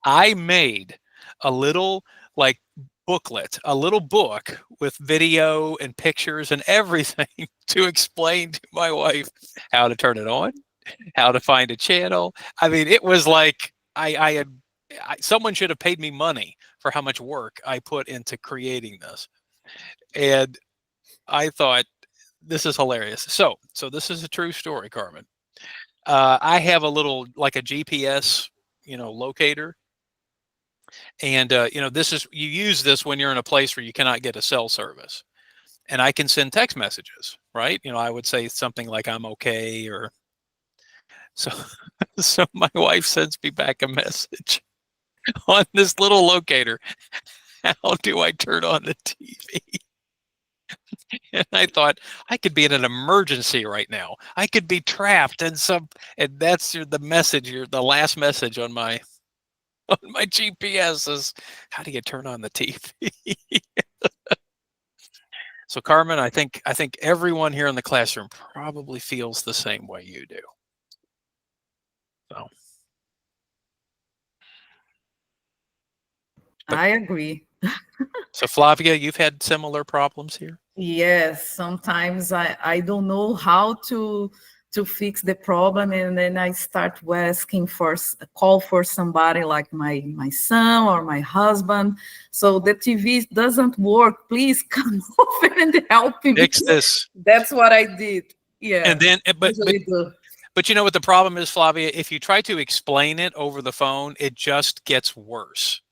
I made a little like booklet, a little book with video and pictures and everything to explain to my wife how to turn it on, how to find a channel. I mean, it was like someone should have paid me money for how much work I put into creating this. And I thought, this is hilarious. So this is a true story, Carmen. I have a little, like a GPS, locator. And, you use this when you're in a place where you cannot get a cell service. And I can send text messages, right? I would say something like, I'm okay, or so. So my wife sends me back a message on this little locator. How do I turn on the TV? And I thought, I could be in an emergency right now. I could be trapped in and that's the message, the last message on my GPS is, how do you turn on the TV? So Carmen, I think everyone here in the classroom probably feels the same way you do. So I agree. So Flavia, you've had similar problems here? Yes, sometimes I don't know how to fix the problem, and then I start asking for a call for somebody like my son or my husband. So the TV doesn't work. Please come over and help me. Fix this. That's what I did. Yeah. And then, but usually do. But you know what the problem is, Flavia? If you try to explain it over the phone, it just gets worse.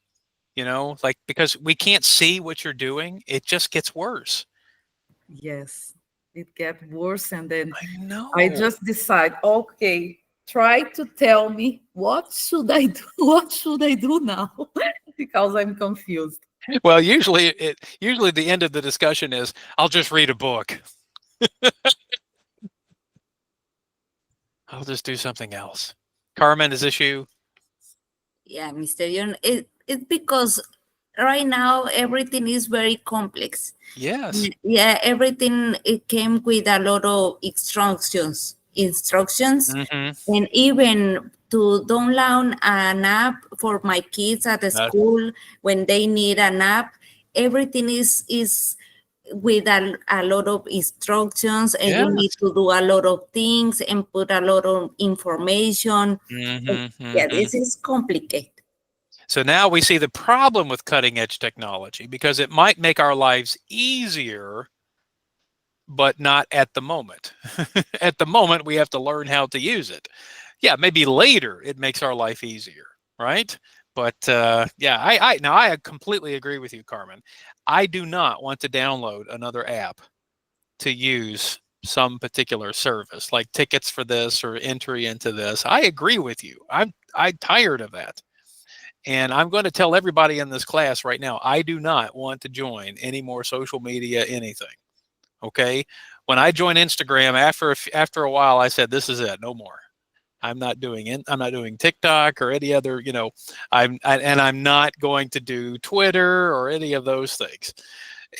Because we can't see what you're doing, it just gets worse. Yes, it gets worse, and then I know. I just decide, okay, try to tell me what should I do? What should I do now? Because I'm confused. Well, usually the end of the discussion is, I'll just read a book. I'll just do something else. Carmen, is this you? Yeah, Mr. Yon, it's because right now everything is very complex. Yes. Yeah, everything, it came with a lot of instructions, Mm-hmm. and even to download an app for my kids at the school when they need an app, everything is with a lot of instructions, and you need to do a lot of things and put a lot of information. Mm-hmm. Yeah, this is complicated. So now we see the problem with cutting edge technology, because it might make our lives easier, but not at the moment. At the moment, we have to learn how to use it. Yeah, maybe later it makes our life easier, right? But yeah, I completely agree with you, Carmen. I do not want to download another app to use some particular service, like tickets for this or entry into this. I agree with you. I'm tired of that. And I'm going to tell everybody in this class right now, I do not want to join any more social media, anything. Okay. When I joined Instagram, after a while, I said, this is it, no more. I'm not doing it. I'm not doing TikTok or any other, and I'm not going to do Twitter or any of those things.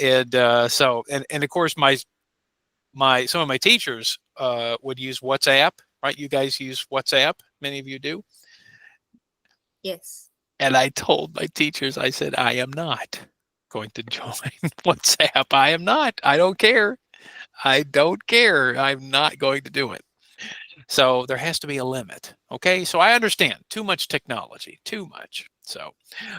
And and of course, some of my teachers would use WhatsApp right? You guys use WhatsApp. Many of you do. Yes. And I told my teachers, I said, I am not going to join WhatsApp. I am not. I don't care. I don't care. I'm not going to do it. So there has to be a limit. Okay. So I understand too much technology, too much. So,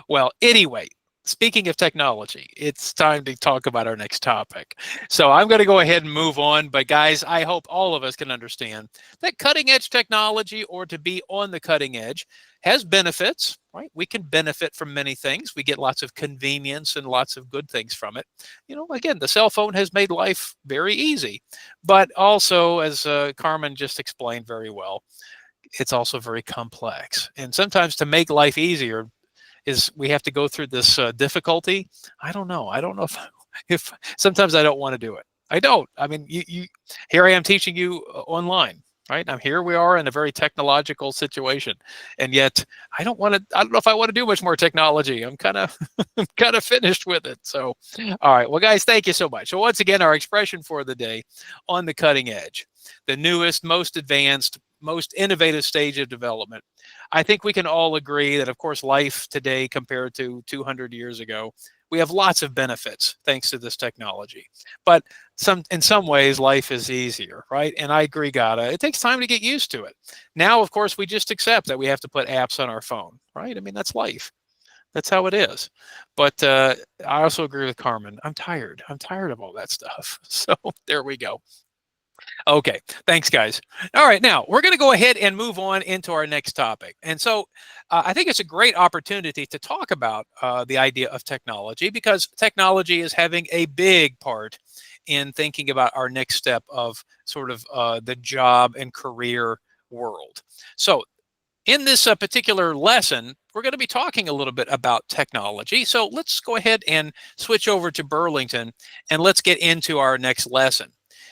well, anyway, speaking of technology, it's time to talk about our next topic. So I'm going to go ahead and move on. But guys, I hope all of us can understand that cutting edge technology, or to be on the cutting edge, has benefits, right? We can benefit from many things. We get lots of convenience and lots of good things from it. You know, again, the cell phone has made life very easy, but also, as Carmen just explained very well, it's also very complex. And sometimes to make life easier is we have to go through this difficulty. I don't know. I don't know if sometimes I don't want to do it. I don't. I mean, here I am teaching you online, right? Here we are in a very technological situation, and yet I don't want to. I don't know if I want to do much more technology. I'm kind of kind of finished with it. So, all right. Well, guys, thank you so much. So once again, our expression for the day: on the cutting edge, the newest, most advanced, most innovative stage of development. I think we can all agree that, of course, life today compared to 200 years ago, we have lots of benefits thanks to this technology. But in some ways, life is easier, right? And I agree, Gada. It takes time to get used to it. Now, of course, we just accept that we have to put apps on our phone, right? I mean, that's life. That's how it is. But I also agree with Carmen. I'm tired. I'm tired of all that stuff. So there we go. Okay, thanks, guys. All right, now we're going to go ahead and move on into our next topic. And so I think it's a great opportunity to talk about the idea of technology, because technology is having a big part in thinking about our next step of sort of the job and career world. So in this particular lesson, we're going to be talking a little bit about technology. So let's go ahead and switch over to Burlington, and let's get into our next lesson.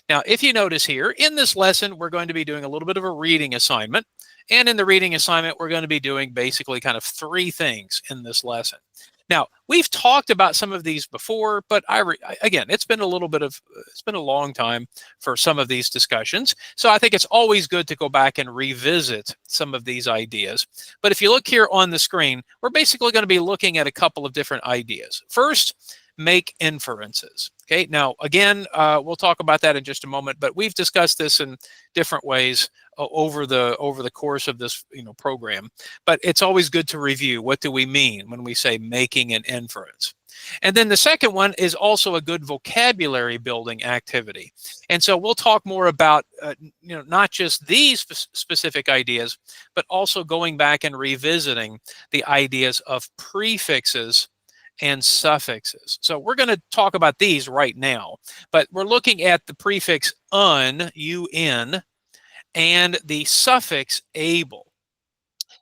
Now, if you notice here, in this lesson, we're going to be doing a little bit of a reading assignment. And in the reading assignment, we're going to be doing basically kind of 3 things in this lesson. Now, we've talked about some of these before, but again, it's been a long time for some of these discussions. So I think it's always good to go back and revisit some of these ideas. But if you look here on the screen, we're basically going to be looking at a couple of different ideas. First, make inferences. Okay, now again, we'll talk about that in just a moment, but we've discussed this in different ways over the course of this program. But it's always good to review, what do we mean when we say making an inference? And then the second one is also a good vocabulary building activity. And so we'll talk more about not just these specific ideas, but also going back and revisiting the ideas of prefixes and suffixes. So we're going to talk about these right now, but we're looking at the prefix un, un, and the suffix able.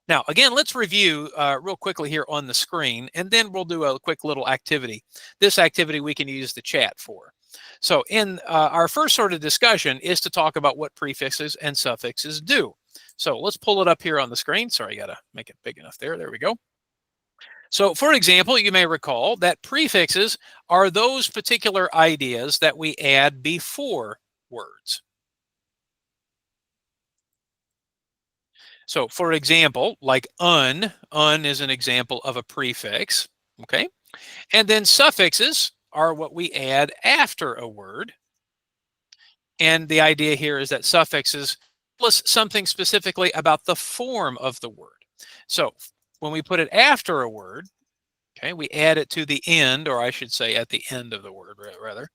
Now, again, let's review real quickly here on the screen, and then we'll do a quick little activity. This activity we can use the chat for. So in our first sort of discussion is to talk about what prefixes and suffixes do. So let's pull it up here on the screen. Sorry, I got to make it big enough there. There we go. So, for example, you may recall that prefixes are those particular ideas that we add before words. So, for example, like un is an example of a prefix, okay? And then suffixes are what we add after a word. And the idea here is that suffixes tell us something specifically about the form of the word. So, when we put it after a word, okay, we add it to the end, or I should say at the end of the word, rather.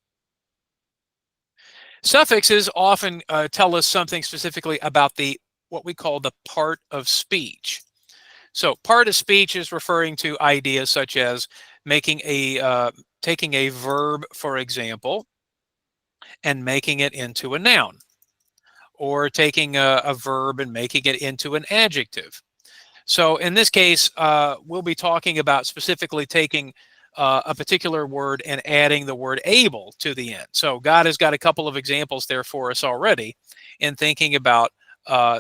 Suffixes often tell us something specifically about what we call the part of speech. So part of speech is referring to ideas such as taking a verb, for example, and making it into a noun, or taking a verb and making it into an adjective. So in this case, we'll be talking about specifically taking a particular word and adding the word able to the end. So God has got a couple of examples there for us already in thinking about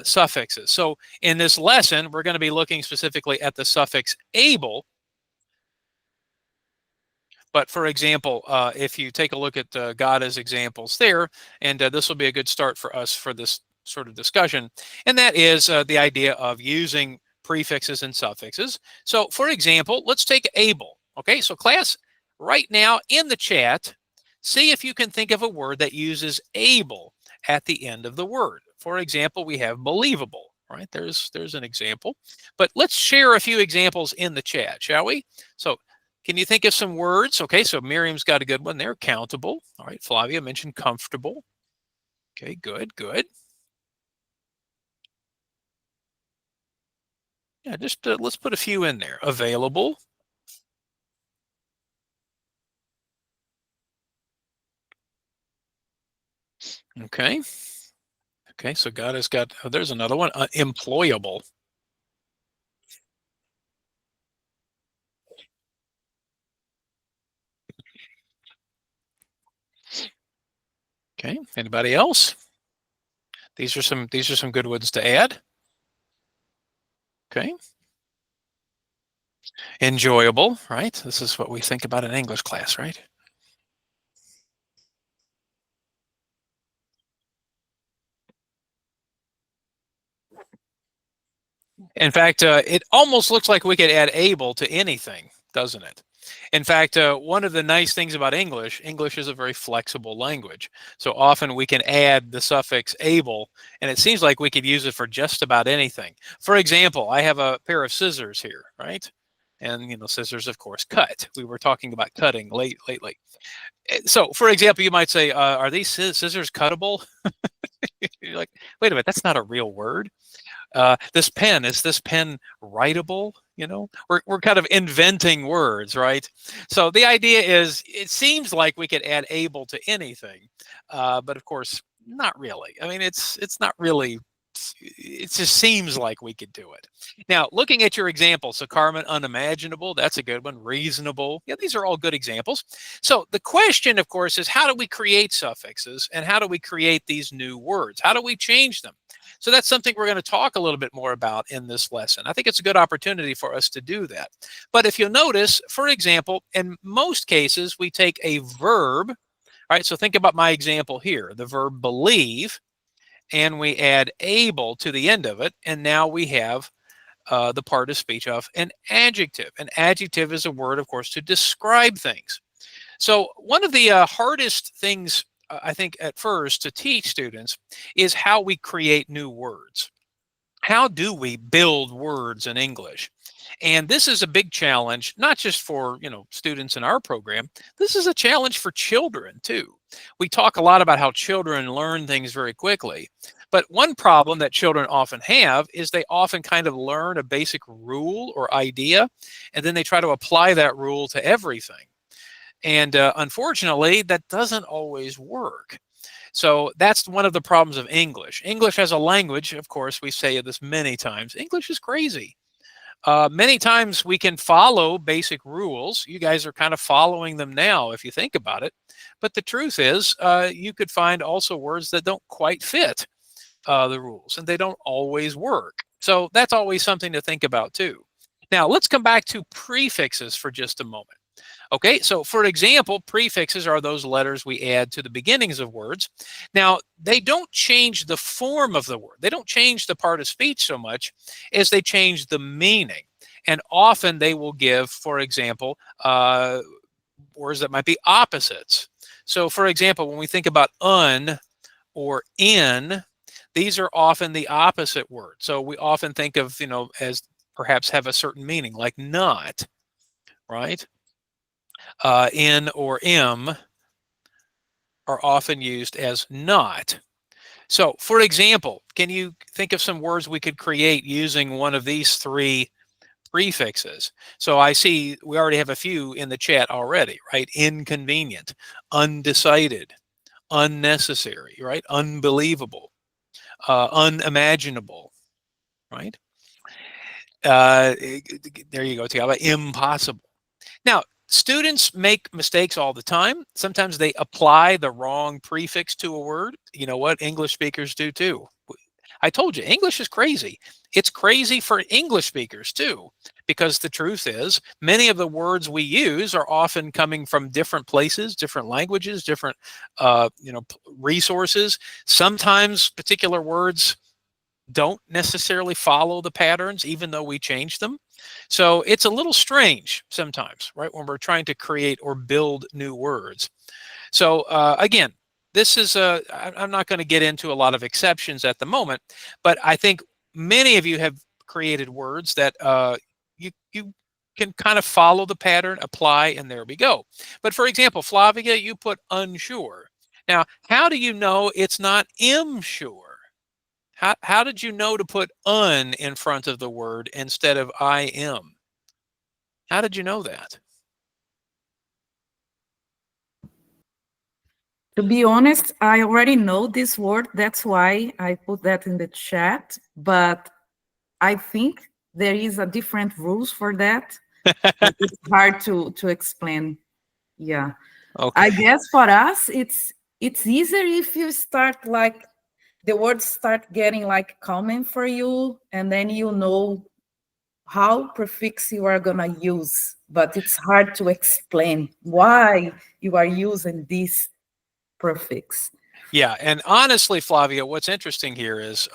suffixes. So in this lesson, we're going to be looking specifically at the suffix able. But for example, if you take a look at God as examples there, and this will be a good start for us for this sort of discussion, and that is the idea of using prefixes and suffixes. So, for example, let's take able. Okay, so class, right now in the chat, see if you can think of a word that uses able at the end of the word. For example, we have believable, right? There's an example. But let's share a few examples in the chat, shall we? So can you think of some words? Okay, so Miriam's got a good one there, countable. All right, Flavia mentioned comfortable. Okay, good, good. Yeah, just let's put a few in there. Available. Okay. Okay, so God has got, oh, there's another one, employable. Okay, anybody else? These are some good ones to add. Okay. Enjoyable, right? This is what we think about in English class, right? In fact, it almost looks like we could add able to anything, doesn't it? In fact, one of the nice things about English is a very flexible language. So often we can add the suffix able, and it seems like we could use it for just about anything. For example, I have a pair of scissors here, right? And, you know, scissors, of course, cut. We were talking about cutting lately. So, for example, you might say, are these scissors cuttable? You're like, wait a minute, that's not a real word. Is this pen writable? You know, we're kind of inventing words, right? So the idea is, it seems like we could add able to anything, but of course, not really. I mean, it's not really. It just seems like we could do it. Now, looking at your examples, so Carmen, unimaginable, that's a good one. Reasonable, yeah, these are all good examples. So the question, of course, is how do we create suffixes and how do we create these new words? How do we change them? So that's something we're going to talk a little bit more about in this lesson. I think it's a good opportunity for us to do that. But if you'll notice, for example, in most cases, we take a verb, right? So think about my example here, the verb believe, and we add able to the end of it, and now we have the part of speech of an adjective. An adjective is a word, of course, to describe things. So one of the hardest things, I think, at first to teach students is how we create new words. How do we build words in English? And this is a big challenge, not just for, you know, students in our program. This is a challenge for children too. We talk a lot about how children learn things very quickly. But one problem that children often have is they often kind of learn a basic rule or idea, and then they try to apply that rule to everything. And unfortunately, that doesn't always work. So that's one of the problems of English. English as a language, of course, we say this many times, English is crazy. Many times we can follow basic rules. You guys are kind of following them now, if you think about it. But the truth is, you could find also words that don't quite fit the rules, and they don't always work. So that's always something to think about too. Now, let's come back to prefixes for just a moment. Okay, so for example, prefixes are those letters we add to the beginnings of words. Now, they don't change the form of the word. They don't change the part of speech so much as they change the meaning. And often they will give, for example, words that might be opposites. So for example, when we think about un or in, these are often the opposite word. So we often think of, you know, as perhaps have a certain meaning, like not, right? In or m are often used as not. So, for example, can you think of some words we could create using one of these three prefixes? So I see we already have a few in the chat already, right? Inconvenient, undecided, unnecessary, right? Unbelievable, unimaginable, right? There you go. Talk about impossible. Now, students make mistakes all the time. Sometimes they apply the wrong prefix to a word. You know what? English speakers do too. I told you, English is crazy. It's crazy for English speakers too, because the truth is many of the words we use are often coming from different places, different languages, different resources. Sometimes particular words don't necessarily follow the patterns, even though we change them. So it's a little strange sometimes, right, when we're trying to create or build new words. So again, this is I'm not going to get into a lot of exceptions at the moment, but I think many of you have created words that you can kind of follow the pattern, apply, and there we go. But for example, Flavia, you put unsure. Now, how do you know it's not sure? How did you know to put un in front of the word instead of I am? How did you know that? To be honest, I already know this word. That's why I put that in the chat. But I think there is a different rules for that. But it's hard to explain. Yeah. Okay. I guess for us, it's easier if you start like the words start getting like common for you, and then you know how prefix you are gonna use. But it's hard to explain why you are using this prefix. Yeah, and honestly, Flavia, what's interesting here is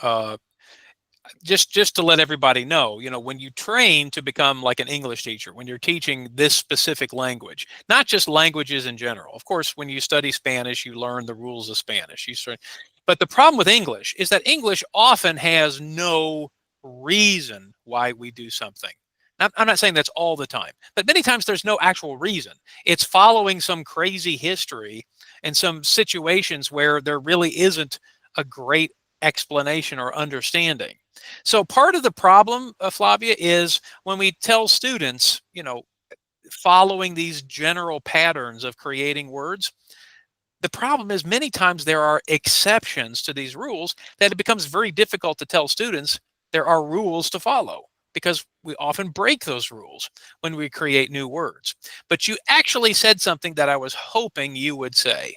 just to let everybody know, when you train to become like an English teacher, when you're teaching this specific language, not just languages in general. Of course, when you study Spanish, you learn the rules of Spanish. But the problem with English is that English often has no reason why we do something. I'm not saying that's all the time, but many times there's no actual reason. It's following some crazy history and some situations where there really isn't a great explanation or understanding. So part of the problem, Flavia, is when we tell students, following these general patterns of creating words, the problem is many times there are exceptions to these rules that it becomes very difficult to tell students there are rules to follow, because we often break those rules when we create new words. But you actually said something that I was hoping you would say.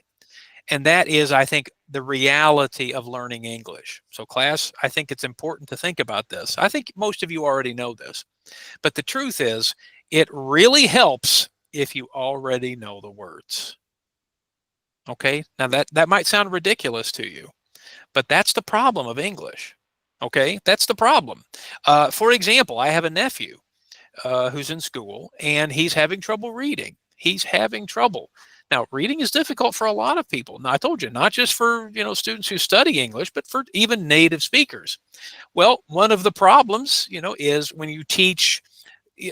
And that is, I think, the reality of learning English. So class, I think it's important to think about this. I think most of you already know this. But the truth is, it really helps if you already know the words. Okay, now that might sound ridiculous to you, but that's the problem of English. Okay, that's the problem. For example, I have a nephew who's in school, and he's having trouble reading. He's having trouble. Now, reading is difficult for a lot of people. Now, I told you, not just for students who study English, but for even native speakers. Well, one of the problems, is when you teach.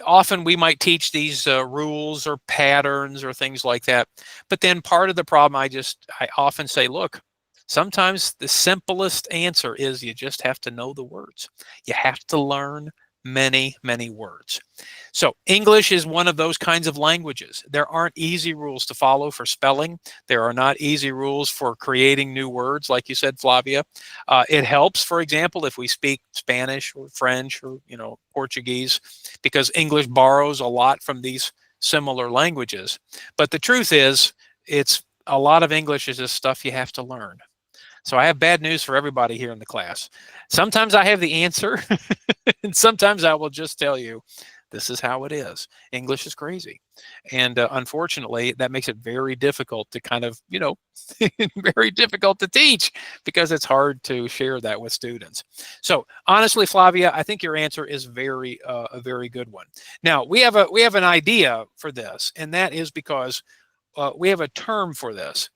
Often we might teach these rules or patterns or things like that. But then part of the problem, I often say, look, sometimes the simplest answer is you just have to know the words. You have to learn many, many words. So English is one of those kinds of languages. There aren't easy rules to follow for spelling. There are not easy rules for creating new words, like you said, Flavia. It helps, for example, if we speak Spanish or French or Portuguese, because English borrows a lot from these similar languages. But the truth is, it's a lot of English is just stuff you have to learn. So I have bad news for everybody here in the class. Sometimes I have the answer, and sometimes I will just tell you, this is how it is. English is crazy. And unfortunately, that makes it very difficult to kind of, very difficult to teach, because it's hard to share that with students. So honestly, Flavia, I think your answer is a very good one. Now, we have an idea for this, and that is because we have a term for this.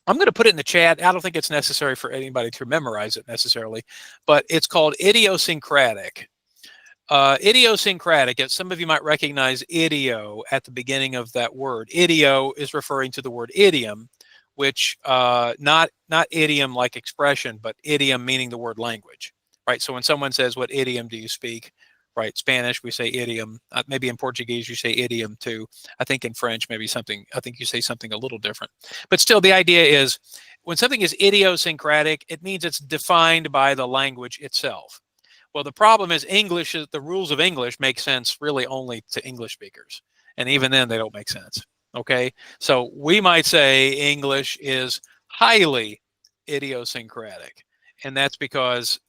I'm going to put it in the chat. I don't think it's necessary for anybody to memorize it necessarily, but it's called idiosyncratic. Idiosyncratic, as some of you might recognize idio at the beginning of that word. Idio is referring to the word idiom, which not idiom like expression, but idiom meaning the word language, right? So when someone says, what idiom do you speak? Right, Spanish, we say idiom. Maybe in Portuguese, you say idiom too. I think in French, I think you say something a little different. But still, the idea is when something is idiosyncratic, it means it's defined by the language itself. Well, the problem is the rules of English make sense really only to English speakers. And even then, they don't make sense. Okay, so we might say English is highly idiosyncratic. And that's because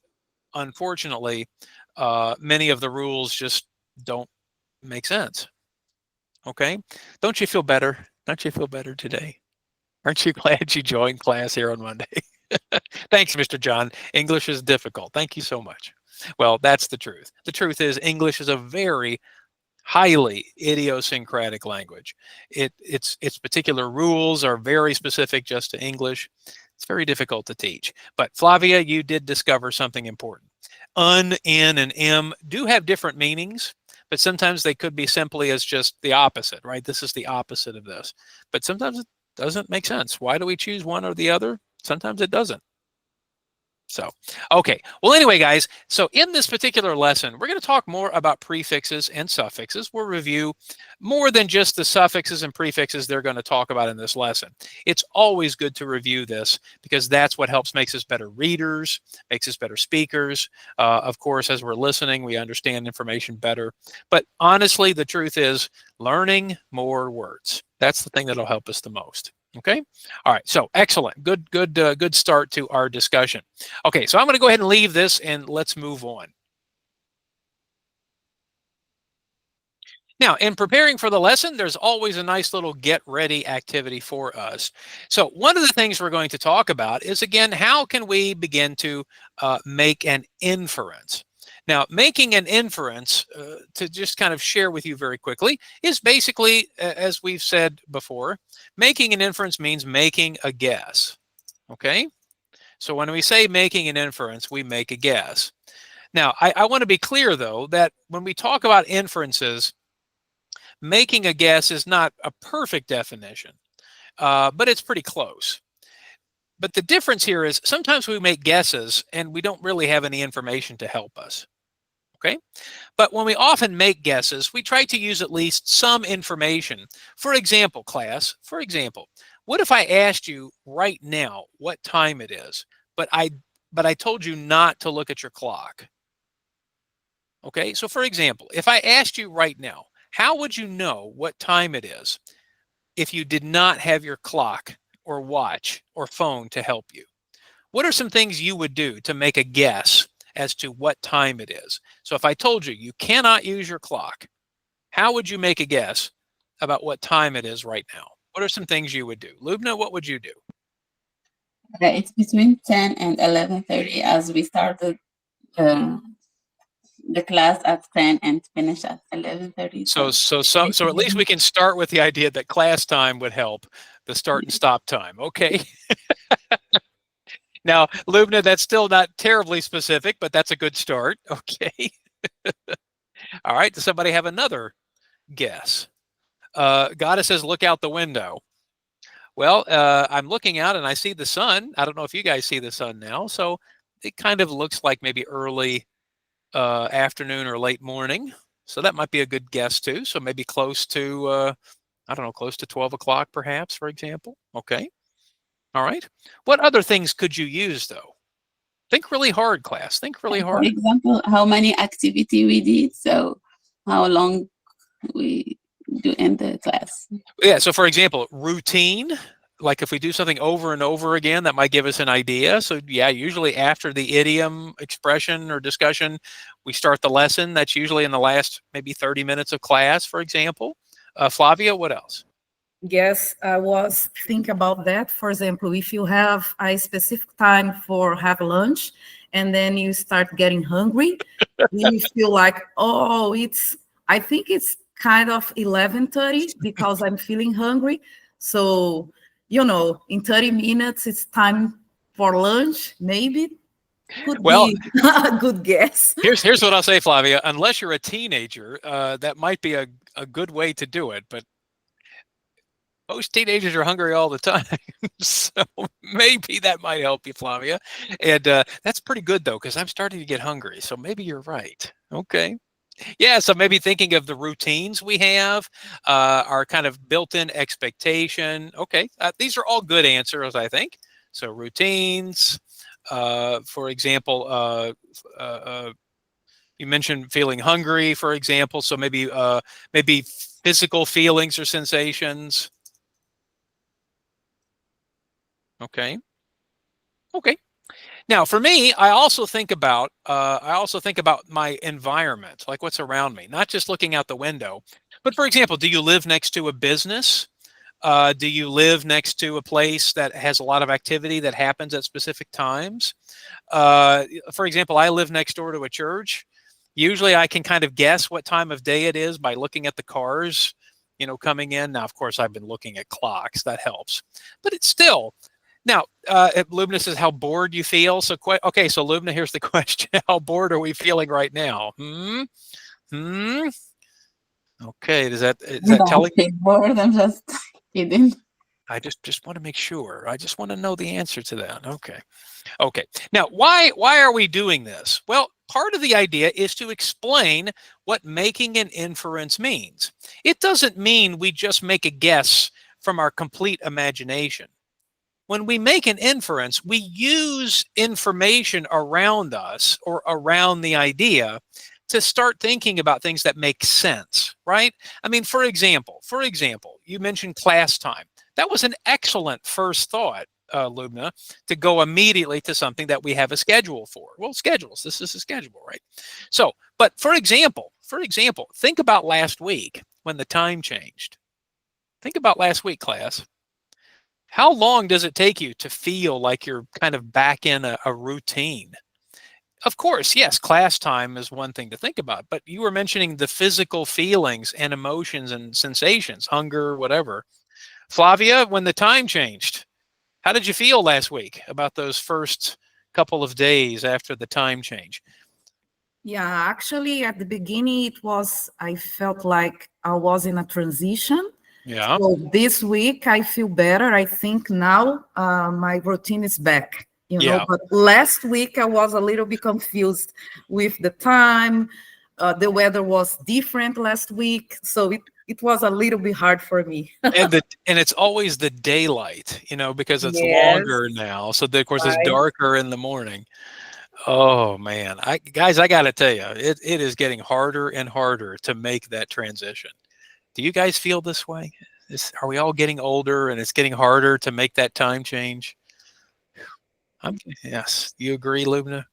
unfortunately, many of the rules just don't make sense. Okay? Don't you feel better? Don't you feel better today? Aren't you glad you joined class here on Monday? Thanks, Mr. John. English is difficult. Thank you so much. Well, that's the truth. The truth is English is a very highly idiosyncratic language. Its particular rules are very specific just to English. It's very difficult to teach. But Flavia, you did discover something important. Un, in, and m do have different meanings, but sometimes they could be simply as just the opposite, right? This is the opposite of this. But sometimes it doesn't make sense. Why do we choose one or the other? Sometimes it doesn't. So, okay. Well, anyway, guys, so in this particular lesson, we're going to talk more about prefixes and suffixes. We'll review more than just the suffixes and prefixes they're going to talk about in this lesson. It's always good to review this because that's what makes us better readers, makes us better speakers. Of course, as we're listening, we understand information better. But honestly, the truth is learning more words. That's the thing that'll help us the most. Okay. All right. So excellent. Good start to our discussion. Okay. So I'm going to go ahead and leave this and let's move on. Now, in preparing for the lesson, there's always a nice little get ready activity for us. So one of the things we're going to talk about is, again, how can we begin to make an inference? Now, making an inference, to just kind of share with you very quickly, is basically, as we've said before, making an inference means making a guess. Okay? So when we say making an inference, we make a guess. Now, I want to be clear, though, that when we talk about inferences, making a guess is not a perfect definition, but it's pretty close. But the difference here is sometimes we make guesses and we don't really have any information to help us. Okay? But when we often make guesses, we try to use at least some information. For example, class, what if I asked you right now what time it is, but I told you not to look at your clock? Okay? So for example, if I asked you right now, how would you know what time it is if you did not have your clock or watch or phone to help you? What are some things you would do to make a guess as to what time it is? So if I told you you cannot use your clock, how would you make a guess about what time it is right now? What are some things you would do? Lubna, what would you do? It's between 10 and 11:30 as we started the class at 10 and finish at 11:30. So at least we can start with the idea that class time would help, the start and stop time. Okay. Now, Lubna, that's still not terribly specific, but that's a good start. Okay. All right. Does somebody have another guess? Goddess says, look out the window. Well, I'm looking out and I see the sun. I don't know if you guys see the sun now. So it kind of looks like maybe early afternoon or late morning. So that might be a good guess too. So maybe close to, I don't know, close to 12 o'clock perhaps, for example. Okay. All right. What other things could you use though? Think really hard, class. Think really hard. For example, how many activity we did, so how long we do in the class. Yeah. So for example, routine, like if we do something over and over again, that might give us an idea. So yeah, usually after the idiom expression or discussion, we start the lesson. That's usually in the last maybe 30 minutes of class, for example. Flavia, what else? Yes, I was thinking about that. For example, if you have a specific time for have lunch and then you start getting hungry, you feel like, oh, I think it's kind of 11:30 because I'm feeling hungry. So, in 30 minutes, it's time for lunch, maybe. Could be a good guess. Here's what I'll say, Flavia. Unless you're a teenager, that might be a good way to do it. But most teenagers are hungry all the time. So maybe that might help you, Flavia. And that's pretty good, though, because I'm starting to get hungry. So maybe you're right. Okay. Yeah, so maybe thinking of the routines we have, our kind of built-in expectation. Okay, these are all good answers, I think. So routines, for example, you mentioned feeling hungry, for example. So maybe physical feelings or sensations. Okay. Okay. Now, for me, I also think about my environment, like what's around me, not just looking out the window. But for example, do you live next to a business? Do you live next to a place that has a lot of activity that happens at specific times? For example, I live next door to a church. Usually I can kind of guess what time of day it is by looking at the cars, coming in. Now, of course, I've been looking at clocks. That helps. But it's still. Now, Lubna says, how bored you feel. So, okay, so Lubna, here's the question. How bored are we feeling right now? Okay, is that telling me? Bored, I'm just kidding. I just want to make sure. I just want to know the answer to that. Okay. Now, why are we doing this? Well, part of the idea is to explain what making an inference means. It doesn't mean we just make a guess from our complete imagination. When we make an inference, we use information around us or around the idea to start thinking about things that make sense, right? I mean, for example, you mentioned class time. That was an excellent first thought, Lubna, to go immediately to something that we have a schedule for. Well, schedules, this is a schedule, right? So, but for example, think about last week when the time changed. Think about last week, class. How long does it take you to feel like you're kind of back in a routine? Of course, yes, class time is one thing to think about, but you were mentioning the physical feelings and emotions and sensations, hunger, whatever. Flavia, when the time changed, how did you feel last week about those first couple of days after the time change? Yeah, actually, at the beginning, I felt like I was in a transition. Yeah. So this week, I feel better. I think now my routine is back, Yeah. But last week, I was a little bit confused with the time. The weather was different last week. So it was a little bit hard for me. and it's always the daylight, because it's Yes, longer now. So of course it's right. darker in the morning. Oh man, guys, I got to tell you, it is getting harder and harder to make that transition. Do you guys feel this way? Are we all getting older and it's getting harder to make that time change? Yes. You agree, Lubna?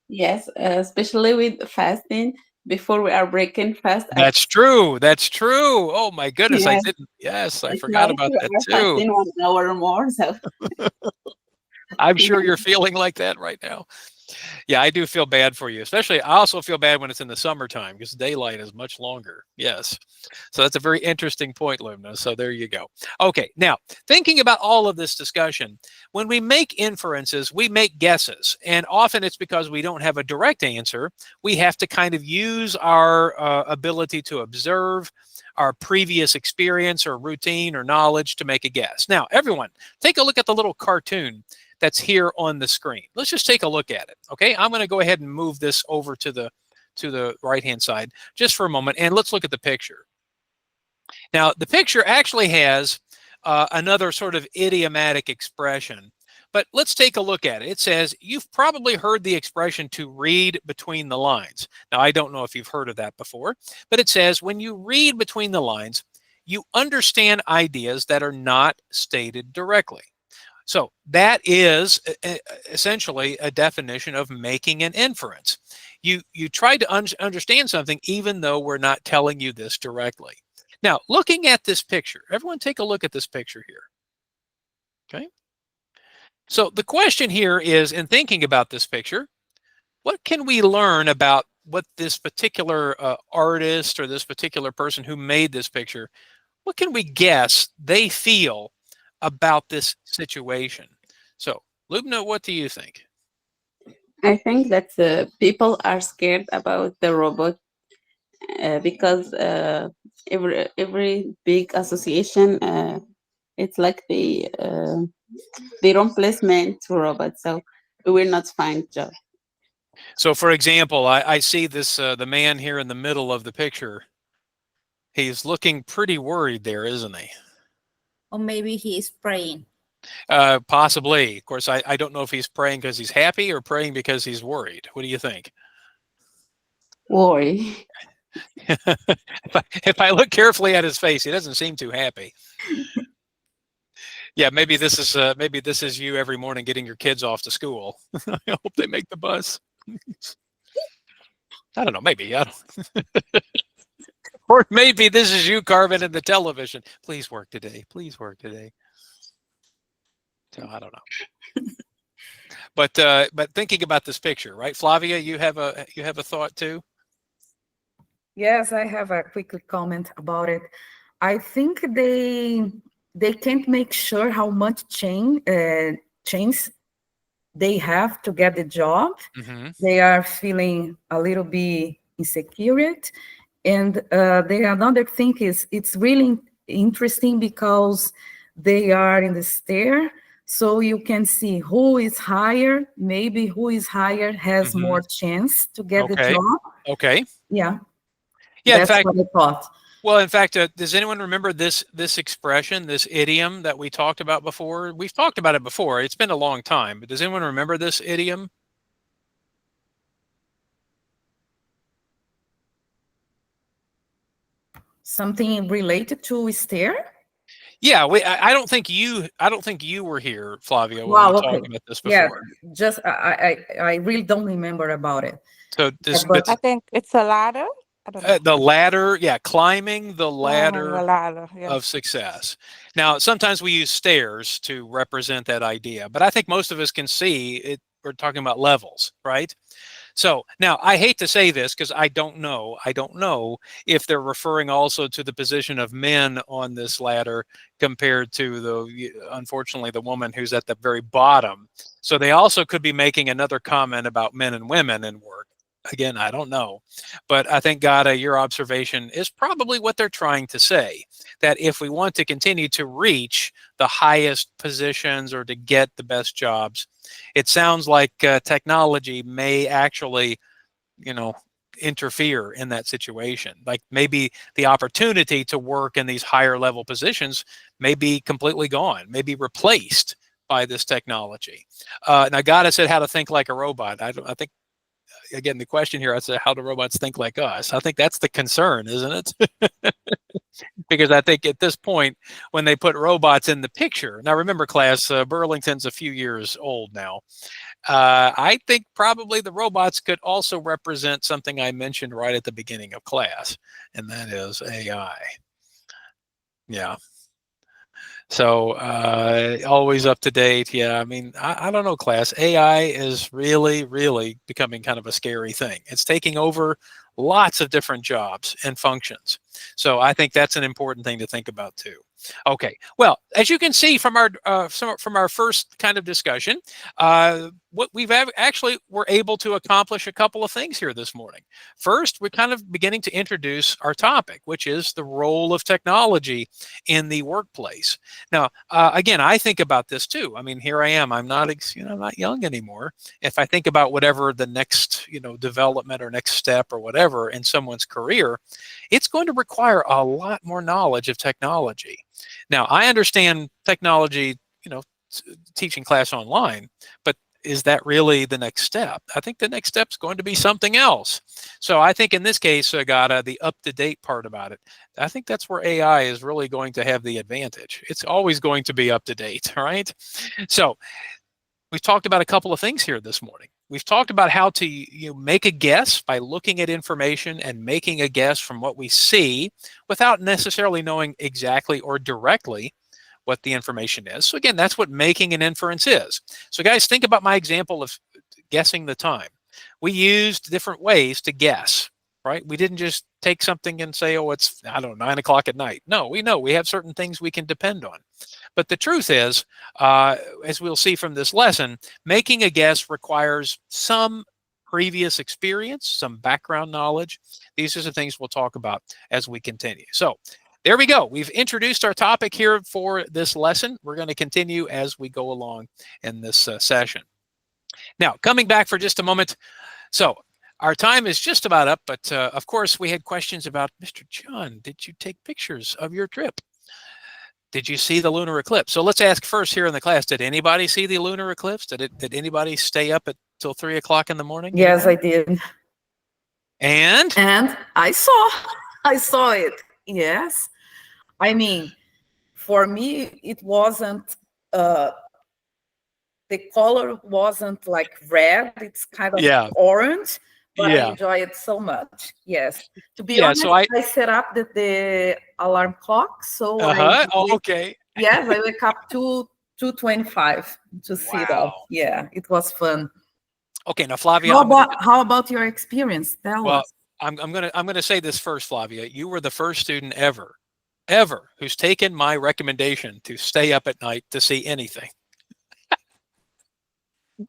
Yes, especially with fasting. Before we are breaking fast, That's true. That's true. Oh my goodness, I yes, didn't. Yes, I it's forgot like about we that are too. fasting 1 hour more. So I'm sure you're feeling like that right now. Yeah, I do feel bad for you. Especially, I also feel bad when it's in the summertime because daylight is much longer. Yes. So that's a very interesting point, Lumna. So there you go. Okay. Now, thinking about all of this discussion, when we make inferences, we make guesses. And often it's because we don't have a direct answer. We have to kind of use our ability to observe, our previous experience or routine or knowledge to make a guess. Now, everyone, take a look at the little cartoon that's here on the screen. Let's just take a look at it. Okay, I'm going to go ahead and move this over to the right-hand side just for a moment, and let's look at the picture. Now, the picture actually has another sort of idiomatic expression, but let's take a look at it. It says, you've probably heard the expression to read between the lines. Now, I don't know if you've heard of that before, but it says when you read between the lines, you understand ideas that are not stated directly. So that is essentially a definition of making an inference. You try to understand something even though we're not telling you this directly. Now, looking at this picture, everyone take a look at this picture here. Okay. So the question here is, in thinking about this picture, what can we learn about what this particular artist or this particular person who made this picture, what can we guess they feel about this situation? So, Lubna, what do you think? I think that people are scared about the robot because every big association, it's like the replacement to robots. So we will not find job. So, for example, I see this the man here in the middle of the picture. He's looking pretty worried there, isn't he? Or maybe he's praying. Possibly. Of course, I don't know if he's praying because he's happy or praying because he's worried. What do you think? Worry. If I look carefully at his face, he doesn't seem too happy. Yeah, maybe this is you every morning getting your kids off to school. I hope they make the bus. I don't know. Maybe I don't. Or maybe this is you carving in the television. Please work today. Please work today. So I don't know. But thinking about this picture, right, Flavia? You have a thought too. Yes, I have a quick comment about it. I think they can't make sure how much change they have to get the job. Mm-hmm. They are feeling a little bit insecure. And the another thing is it's really interesting because they are in the stair, so you can see who is higher. Maybe who is higher has Mm-hmm. more chance to get the Okay. job. Okay. Yeah, Yeah. In that's fact, what I thought. well, in fact, does anyone remember this expression, this idiom that we talked about before? We've talked about it before. It's been a long time, but does anyone remember this idiom? Something related to stair? Yeah, I don't think you were here, Flavia, when we Wow, talked okay. about this Yeah, before. just I really don't remember about it. So this, But I think it's a ladder. I don't know. the ladder, yeah, climbing the Climbing the ladder ladder. Yeah. of success. Now, sometimes we use stairs to represent that idea, but I think most of us can see it. We're talking about levels, right? So now I hate to say this because I don't know. I don't know if they're referring also to the position of men on this ladder compared to unfortunately, the woman who's at the very bottom. So they also could be making another comment about men and women in work. Again, I don't know. But I think, Gada, your observation is probably what they're trying to say, that if we want to continue to reach the highest positions or to get the best jobs, it sounds like technology may actually, interfere in that situation. Like maybe the opportunity to work in these higher level positions may be completely gone, may be replaced by this technology. Now, Gada said how to think like a robot. I think, again, the question here, I said, how do robots think like us? I think that's the concern, isn't it? Because I think at this point, when they put robots in the picture, now remember, class, Burlington's a few years old now. I think probably the robots could also represent something I mentioned right at the beginning of class, and that is AI. Yeah. So always up to date. Yeah, I mean, I don't know, class. AI is really, really becoming kind of a scary thing. It's taking over lots of different jobs and functions. So I think that's an important thing to think about too. Okay, well, as you can see from our first kind of discussion, what we've actually were able to accomplish a couple of things here this morning. First, we're kind of beginning to introduce our topic, which is the role of technology in the workplace. Now, again, I think about this too. I mean, here I am. I'm not, I'm not young anymore. If I think about whatever the next, development or next step or whatever in someone's career, it's going to require a lot more knowledge of technology. Now, I understand technology, teaching class online, but is that really the next step? I think the next step is going to be something else. So I think in this case, Gada, the up-to-date part about it, I think that's where AI is really going to have the advantage. It's always going to be up to date, right? So we've talked about a couple of things here this morning. We've talked about how to make a guess by looking at information and making a guess from what we see without necessarily knowing exactly or directly what the information is. So again, that's what making an inference is. So guys, think about my example of guessing the time. We used different ways to guess, right? We didn't just take something and say, oh, it's, I don't know, 9 o'clock at night. No, we know we have certain things we can depend on. But the truth is, as we'll see from this lesson, making a guess requires some previous experience, some background knowledge. These are the things we'll talk about as we continue. So there we go. We've introduced our topic here for this lesson. We're going to continue as we go along in this session. Now, coming back for just a moment. So our time is just about up, but of course we had questions about, Mr. John, did you take pictures of your trip? Did you see the lunar eclipse? So let's ask first here in the class, did anybody see the lunar eclipse? Did anybody stay up till 3 o'clock in the morning? Yes, I did. And I saw it. Yes. I mean, for me, it wasn't the color wasn't like red, it's kind of Yeah. orange, but I Yeah. enjoy it so much. Yes. To be Yeah, honest, so I set up the alarm clock. So Oh, okay. yes, I wake up 2:25 to see that. Wow. Yeah, it was fun. Okay, now Flavia, How about your experience? Tell well, us. I'm gonna say this first, Flavia. You were the first student ever who's taken my recommendation to stay up at night to see anything.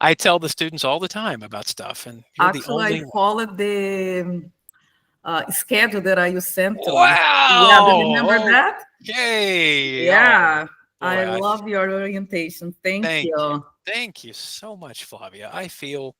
I tell the students all the time about stuff, and you're the Actually, only I one. followed the schedule that you sent to us. Yeah, do you remember Wow. that? Okay. Yeah, Oh, I boy, love your orientation. Thank thank you. you. Thank you so much, Flavia. I feel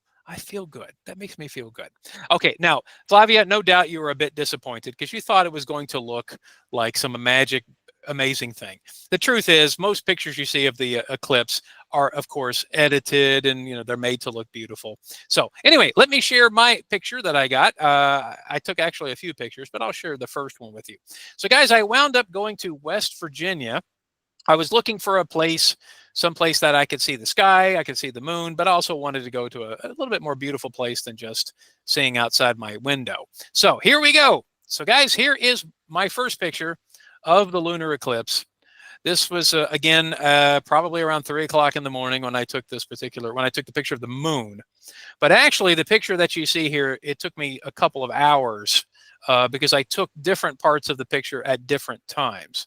good. That makes me feel good. Okay, now, Flavia, no doubt you were a bit disappointed because you thought it was going to look like some magic, amazing thing. The truth is, most pictures you see of the eclipse are, of course, edited and they're made to look beautiful. So anyway, let me share my picture that I got. I took actually a few pictures, but I'll share the first one with you. So guys, I wound up going to West Virginia. I was looking for a place, someplace that I could see the sky, I could see the moon, but I also wanted to go to a little bit more beautiful place than just seeing outside my window. So here we go. So guys, here is my first picture of the lunar eclipse. This was again probably around 3 o'clock in the morning when I took the picture of the moon. But actually, the picture that you see here, it took me a couple of hours because I took different parts of the picture at different times.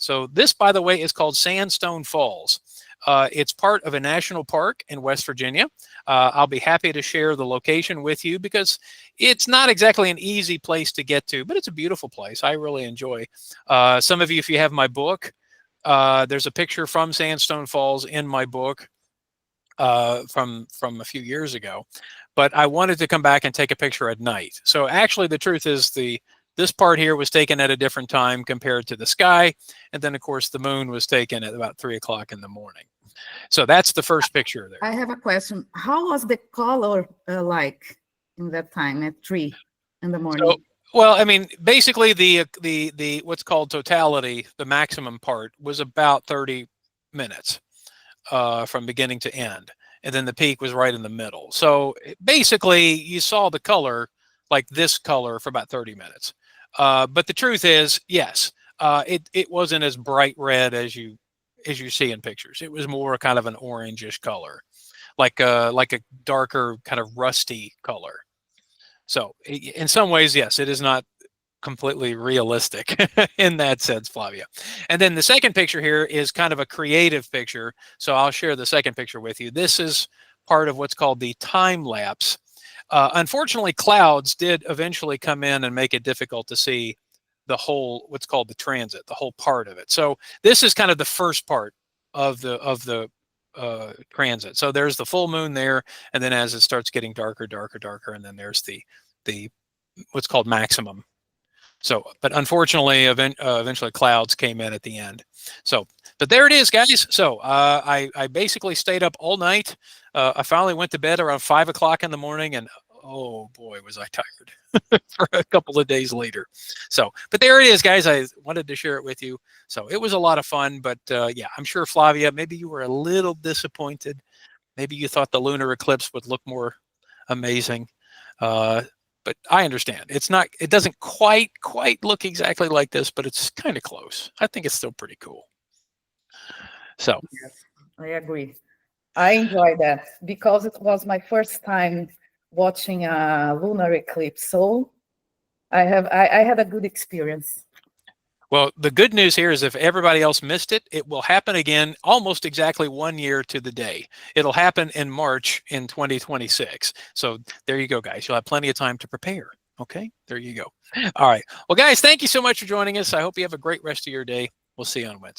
So this, by the way, is called Sandstone Falls. It's part of a national park in West Virginia. I'll be happy to share the location with you because it's not exactly an easy place to get to, but it's a beautiful place. I really enjoy. Some of you, if you have my book, there's a picture from Sandstone Falls in my book from a few years ago. But I wanted to come back and take a picture at night. So actually, the truth is this part here was taken at a different time compared to the sky. And then, of course, the moon was taken at about 3 o'clock in the morning. So that's the first picture there. I have a question. How was the color like in that time at 3 in the morning? So, well, I mean, basically the what's called totality, the maximum part, was about 30 minutes from beginning to end. And then the peak was right in the middle. So basically, you saw the color, like this color, for about 30 minutes. But the truth is, yes, it wasn't as bright red as you see in pictures. It was more kind of an orangish color, like a darker kind of rusty color. So in some ways, yes, it is not completely realistic in that sense, Flavia. And then the second picture here is kind of a creative picture. So I'll share the second picture with you. This is part of what's called the time lapse. Unfortunately, clouds did eventually come in and make it difficult to see the whole, what's called the transit, the whole part of it. So this is kind of the first part of the transit. So there's the full moon there, and then as it starts getting darker, and then there's the what's called maximum. So, but unfortunately, eventually clouds came in at the end. So, but there it is, guys. So I basically stayed up all night. I finally went to bed around 5 o'clock in the morning, and oh boy, was I tired for a couple of days later. So, but there it is, guys. I wanted to share it with you. So it was a lot of fun, but yeah, I'm sure, Flavia, maybe you were a little disappointed. Maybe you thought the lunar eclipse would look more amazing. But I understand. It doesn't quite look exactly like this, but it's kind of close. I think it's still pretty cool. So yes, I agree. I enjoy that because it was my first time watching a lunar eclipse. So I had a good experience. well, the good news here is if everybody else missed it, it will happen again almost exactly 1 year to the day. It'll happen in March in 2026. So there you go, guys. You'll have plenty of time to prepare. Okay, there you go. All right. Well, guys, thank you so much for joining us. I hope you have a great rest of your day. We'll see you on Wednesday.